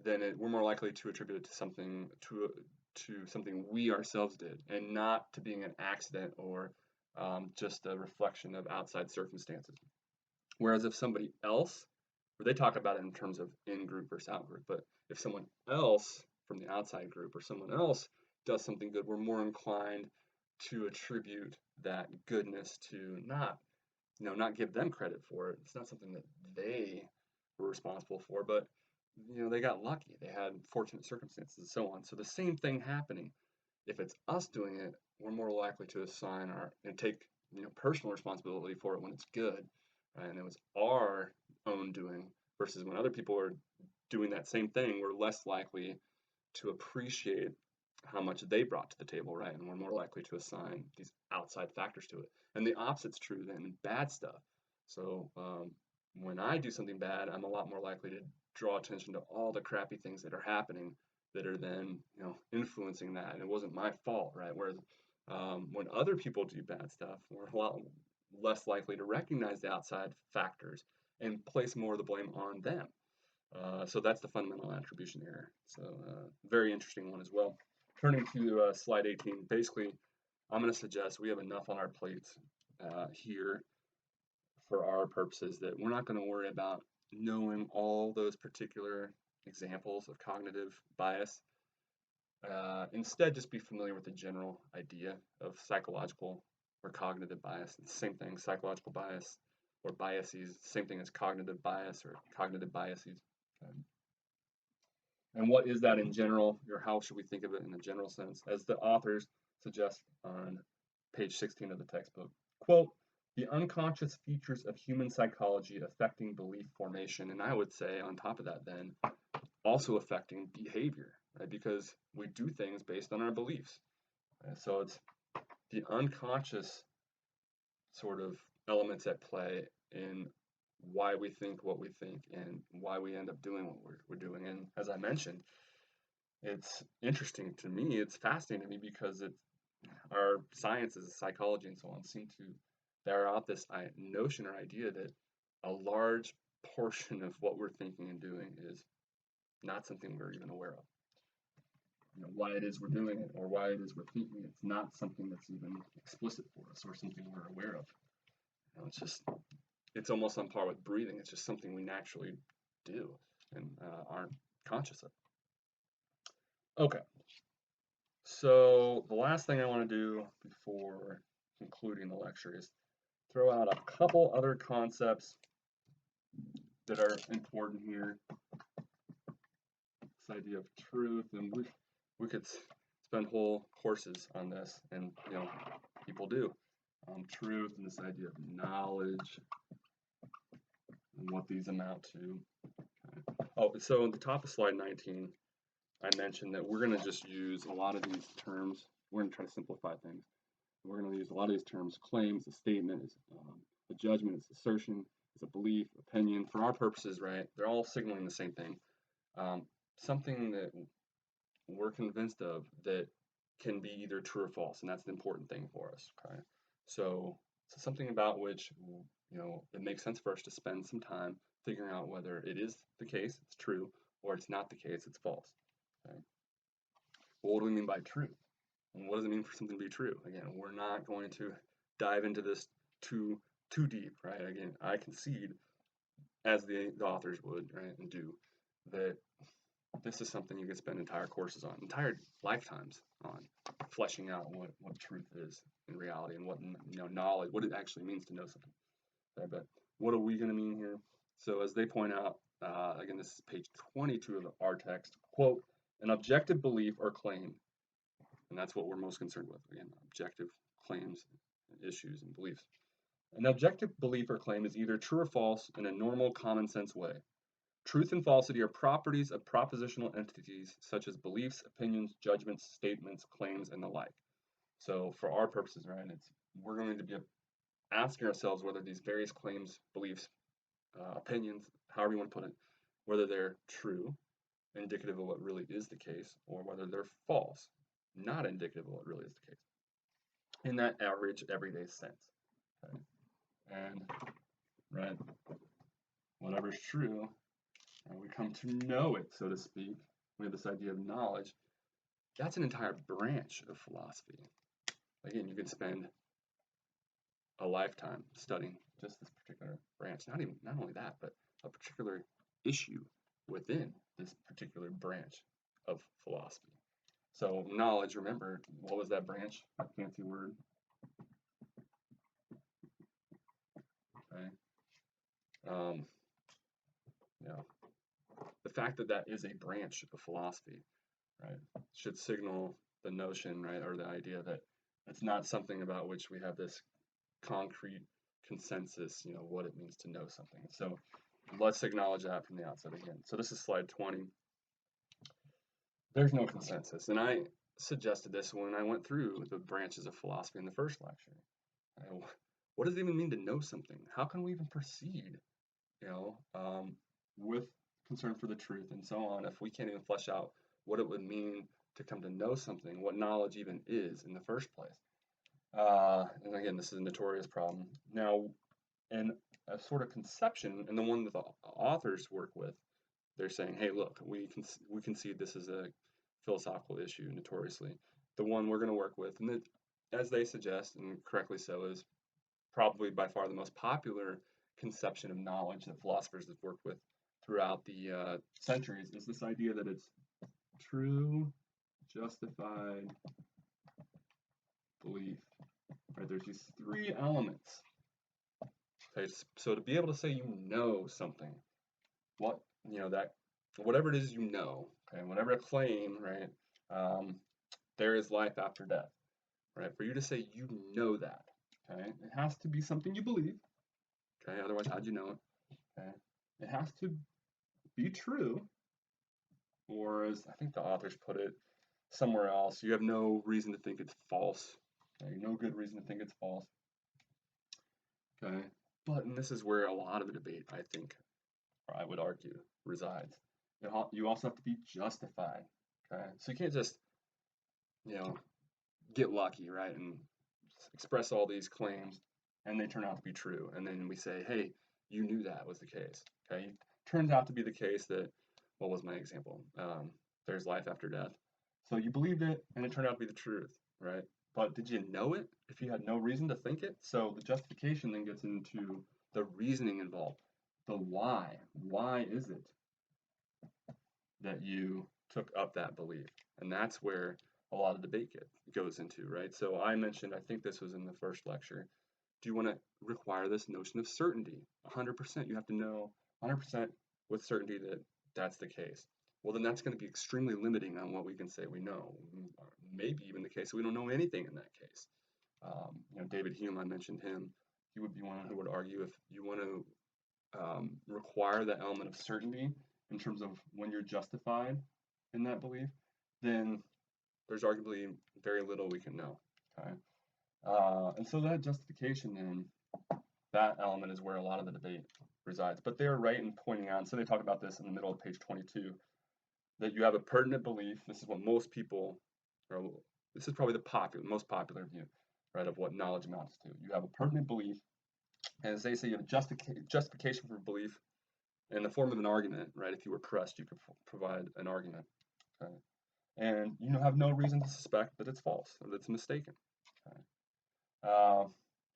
then we're more likely to attribute it to something we ourselves did, and not to being an accident or just a reflection of outside circumstances. Whereas if somebody else, or they talk about it in terms of in-group versus out-group, but if someone else from the outside group or someone else does something good, we're more inclined to attribute that goodness to not give them credit for it. It's not something that they were responsible for, but they got lucky. They had fortunate circumstances and so on. So the same thing happening. If it's us doing it, we're more likely to assign and take personal responsibility for it when it's good, right? And it was our own doing versus when other people are doing that same thing, we're less likely to appreciate how much they brought to the table, right? And we're more likely to assign these outside factors to it. And the opposite's true then in bad stuff. So when I do something bad, I'm a lot more likely to draw attention to all the crappy things that are happening that are then influencing that. And it wasn't my fault, right? Whereas when other people do bad stuff, we're a lot less likely to recognize the outside factors and place more of the blame on them. So that's the fundamental attribution error. So very interesting one as well. Turning to slide 18, basically, I'm going to suggest we have enough on our plates here for our purposes that we're not going to worry about knowing all those particular examples of cognitive bias. Instead, just be familiar with the general idea of psychological or cognitive bias. It's the same thing, psychological bias or biases, same thing as cognitive bias or cognitive biases. And what is that in general, or how should we think of it in a general sense? As the authors suggest on page 16 of the textbook, quote, the unconscious features of human psychology affecting belief formation. And I would say on top of that then, also affecting behavior, right? Because we do things based on our beliefs. Right? So it's the unconscious sort of elements at play in why we think what we think and why we end up doing what we're doing. And as I mentioned, it's interesting to me, it's fascinating to me because our sciences, psychology and so on seem to bear out this notion or idea that a large portion of what we're thinking and doing is not something we're even aware of. Why it is we're doing it or why it is we're thinking it's not something that's even explicit for us or something we're aware of. It's almost on par with breathing. It's just something we naturally do and aren't conscious of. Okay. So the last thing I want to do before concluding the lecture is throw out a couple other concepts that are important here. This idea of truth, and we could spend whole courses on this, and people do. Truth and this idea of knowledge and what these amount to. Okay. Oh, so at the top of slide 19, I mentioned that we're going to just use a lot of these terms. We're going to try to simplify things. We're going to use a lot of these terms. Claims, a statement, is a judgment, it's assertion, it's a belief, opinion. For our purposes, right, they're all signaling the same thing. Something that we're convinced of that can be either true or false, and that's the important thing for us. Okay, so something about which it makes sense for us to spend some time figuring out whether it is the case, it's true, or it's not the case, it's false. Okay, well, what do we mean by true? And what does it mean for something to be true? Again, we're not going to dive into this too deep, right? Again, I concede, as the authors would, right, and do, that this is something you can spend entire courses on, entire lifetimes on, fleshing out what truth is in reality and what knowledge, what it actually means to know something. Okay, but what are we going to mean here? So as they point out, again, this is page 22 of our text, quote, an objective belief or claim, and that's what we're most concerned with, again, objective claims, issues, and beliefs. An objective belief or claim is either true or false in a normal common sense way. Truth and falsity are properties of propositional entities such as beliefs, opinions, judgments, statements, claims, and the like. So for our purposes, right, we're going to be asking ourselves whether these various claims, beliefs, opinions, however you want to put it, whether they're true, indicative of what really is the case, or whether they're false, not indicative of what really is the case, in that average, everyday sense. Okay? And, right, whatever's true, we come to know it, so to speak. We have this idea of knowledge. That's an entire branch of philosophy. Again, you could spend a lifetime studying just this particular branch. Not only that, but a particular issue within this particular branch of philosophy. So knowledge, remember, what was that branch? A fancy word. Okay. You know, the fact that that is a branch of philosophy, right, should signal the notion, right, or the idea that it's not something about which we have this concrete consensus, what it means to know something. So let's acknowledge that from the outset again. So this is slide 20. There's no consensus. And I suggested this when I went through the branches of philosophy in the first lecture. What does it even mean to know something? How can we even proceed, with concern for the truth and so on, if we can't even flesh out what it would mean to come to know something, what knowledge even is in the first place? And again, this is a notorious problem. Now, in a sort of conception, and the one that the authors work with, they're saying, hey, look, we concede this is a philosophical issue notoriously. The one we're going to work with, and as they suggest, and correctly so, is probably by far the most popular conception of knowledge that philosophers have worked with throughout the centuries, is this idea that it's true, justified belief. Right? There's these three elements. Okay, so to be able to say you know something, whatever it is okay, whatever claim, right, there is life after death, right? For you to say you know that, okay, it has to be something you believe, okay, otherwise how'd you know it, okay? It has to be true, or as I think the authors put it somewhere else, you have no reason to think it's false, okay, no good reason to think it's false, okay? But, and this is where a lot of the debate, I think, or I would argue, resides. You also have to be justified, okay? So you can't just, get lucky, right, and express all these claims, and they turn out to be true, and then we say, hey, you knew that was the case, okay? Turns out to be the case that, what was my example? There's life after death. So you believed it, and it turned out to be the truth, right? But did you know it if you had no reason to think it? So the justification then gets into the reasoning involved. The why. Why is it that you took up that belief? And that's where a lot of debate goes into, right? So I mentioned, I think this was in the first lecture, do you want to require this notion of certainty? 100%. You have to know 100% with certainty that that's the case. Well, then that's going to be extremely limiting on what we can say we know. Maybe even the case we don't know anything in that case. David Hume, I mentioned him. He would be one who would argue if you want to require that element of certainty in terms of when you're justified in that belief, then there's arguably very little we can know. Okay, and so that justification then, that element is where a lot of the debate resides. But they're right in pointing out, so they talk about this in the middle of page 22, that you have a pertinent belief. This is what most people, or this is probably the most popular view, right, of what knowledge amounts to. You have a pertinent belief, and as they say, you have a justification for belief in the form of an argument, right? If you were pressed, you could provide an argument, okay? And you have no reason to suspect that it's false or that it's mistaken, okay?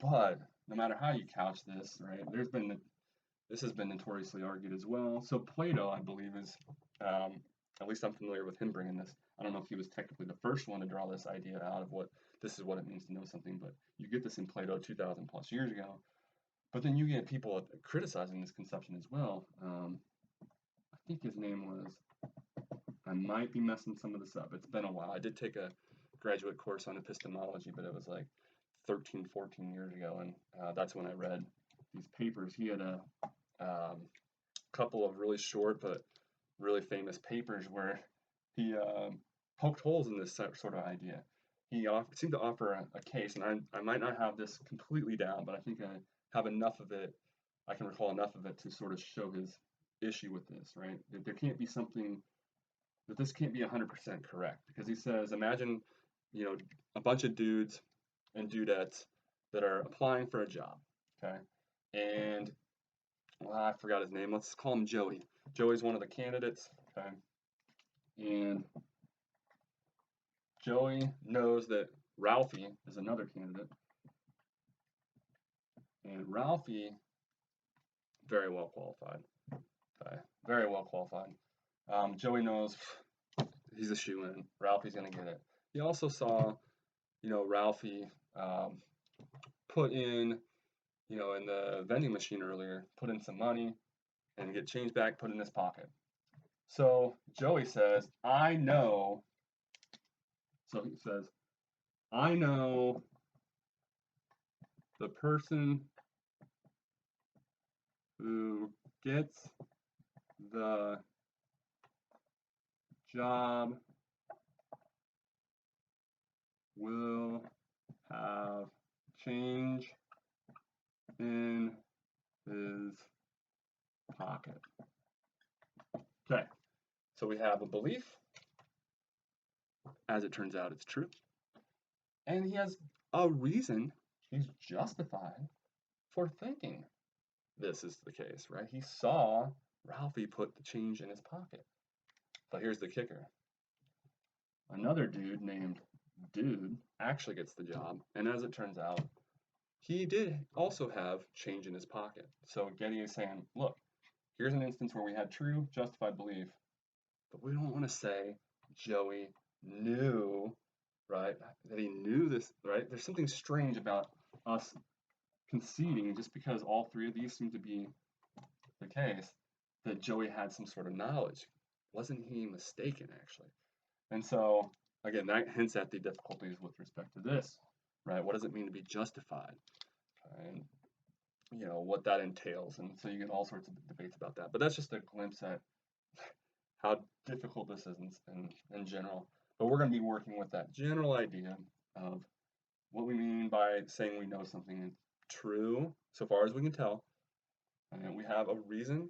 But no matter how you couch this, right, this has been notoriously argued as well. So Plato, I believe, is, at least I'm familiar with him bringing this. I don't know if he was technically the first one to draw this idea out of this is what it means to know something, but you get this in Plato 2,000 plus years ago. But then you get people criticizing this conception as well. I think his name was, I might be messing some of this up. It's been a while. I did take a graduate course on epistemology, but it was like 13, 14 years ago, and that's when I read these papers. He had a couple of really short but really famous papers where he poked holes in this sort of idea. He seemed to offer a case, and I might not have this completely down, but I think I have enough of it, I can recall enough of it to sort of show his issue with this, right? That there can't be something, that this can't be 100% correct, because he says, imagine, a bunch of dudes and dudettes that are applying for a job, okay? And I forgot his name. Let's call him Joey. Joey's one of the candidates. Okay. And Joey knows that Ralphie is another candidate. And Ralphie, very well qualified. Okay. Very well qualified. Joey knows he's a shoo-in. Ralphie's going to get it. He also saw, Ralphie put in, in the vending machine earlier, put in some money and get change back, put in his pocket. So Joey says, I know. So he says, I know the person who gets the job will have change in his pocket. Okay, so we have a belief. As it turns out, it's true. And he has a reason, he's justified for thinking this is the case, right? He saw Ralphie put the change in his pocket. But here's the kicker. Another dude named Dude actually gets the job, and as it turns out, he did also have change in his pocket. So Getty is saying, look, here's an instance where we had true, justified belief, but we don't want to say Joey knew, right, that he knew this, right? There's something strange about us conceding just because all three of these seem to be the case, that Joey had some sort of knowledge. Wasn't he mistaken, actually? And so, again, that hints at the difficulties with respect to this, right? What does it mean to be justified? And, what that entails. And so you get all sorts of debates about that. But that's just a glimpse at how difficult this is in general. But we're going to be working with that general idea of what we mean by saying we know something is true, so far as we can tell. And we have a reason.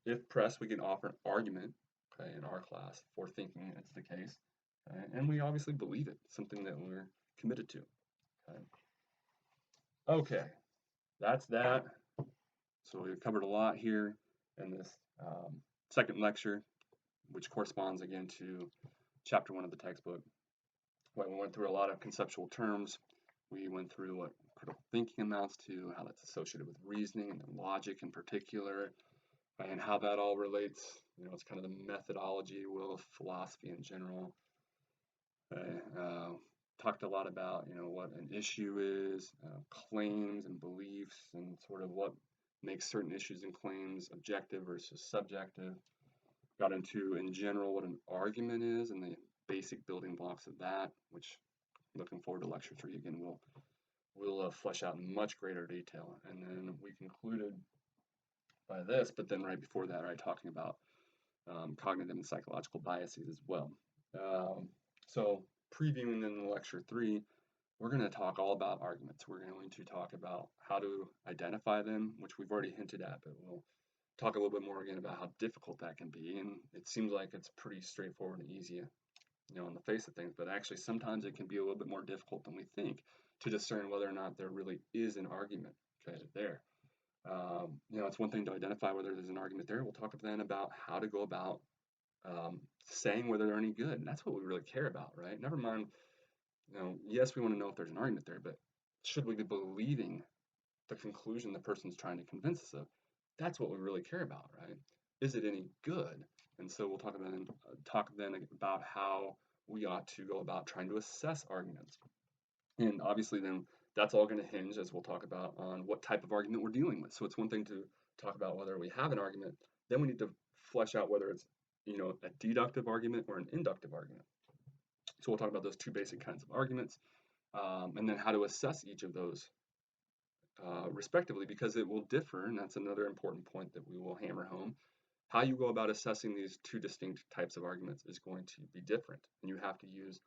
If pressed, we can offer an argument, okay, in our class for thinking it's the case. Okay? And we obviously believe it, something that we're committed to. Okay, that's that. So we've covered a lot here in this second lecture, which corresponds again to chapter 1 of the textbook. We went through a lot of conceptual terms. We went through what critical thinking amounts to, how that's associated with reasoning and logic in particular, and how that all relates. It's kind of the methodology, of philosophy in general. Talked a lot about, what an issue is, claims and beliefs, and sort of what makes certain issues and claims objective versus subjective. Got into, in general, what an argument is and the basic building blocks of that, which looking forward to lecture 3 again, we'll flesh out in much greater detail. And then we concluded by this, but then right before that, right, talking about cognitive and psychological biases as well. So previewing in lecture 3, we're going to talk all about arguments. We're going to talk about how to identify them, which we've already hinted at, but we'll talk a little bit more again about how difficult that can be. And it seems like it's pretty straightforward and easy, on the face of things, but actually sometimes it can be a little bit more difficult than we think to discern whether or not there really is an argument, okay, there. It's one thing to identify whether there's an argument there. We'll talk then about how to go about saying whether they're any good. And that's what we really care about, right? Never mind, yes, we want to know if there's an argument there, but should we be believing the conclusion the person's trying to convince us of? That's what we really care about, right? Is it any good? And so we'll talk then about how we ought to go about trying to assess arguments. And obviously then that's all going to hinge, as we'll talk about, on what type of argument we're dealing with. So it's one thing to talk about whether we have an argument, then we need to flesh out whether it's, a deductive argument or an inductive argument. So we'll talk about those two basic kinds of arguments, and then how to assess each of those respectively, because it will differ, and that's another important point that we will hammer home. How you go about assessing these two distinct types of arguments is going to be different, and you have to use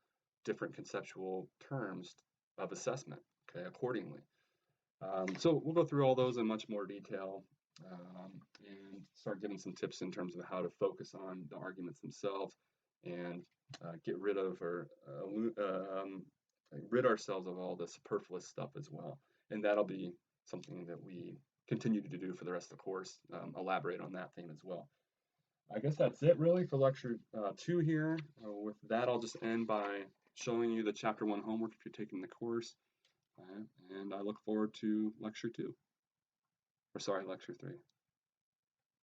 different conceptual terms of assessment, okay, accordingly. So we'll go through all those in much more detail and start giving some tips in terms of how to focus on the arguments themselves and get rid of or rid ourselves of all the superfluous stuff as well. And that'll be something that we continue to do for the rest of the course, elaborate on that theme as well. I guess that's it really for lecture 2 here. With that, I'll just end by showing you the chapter 1 homework if you're taking the course. And I look forward to lecture 2. Or sorry, lecture 3.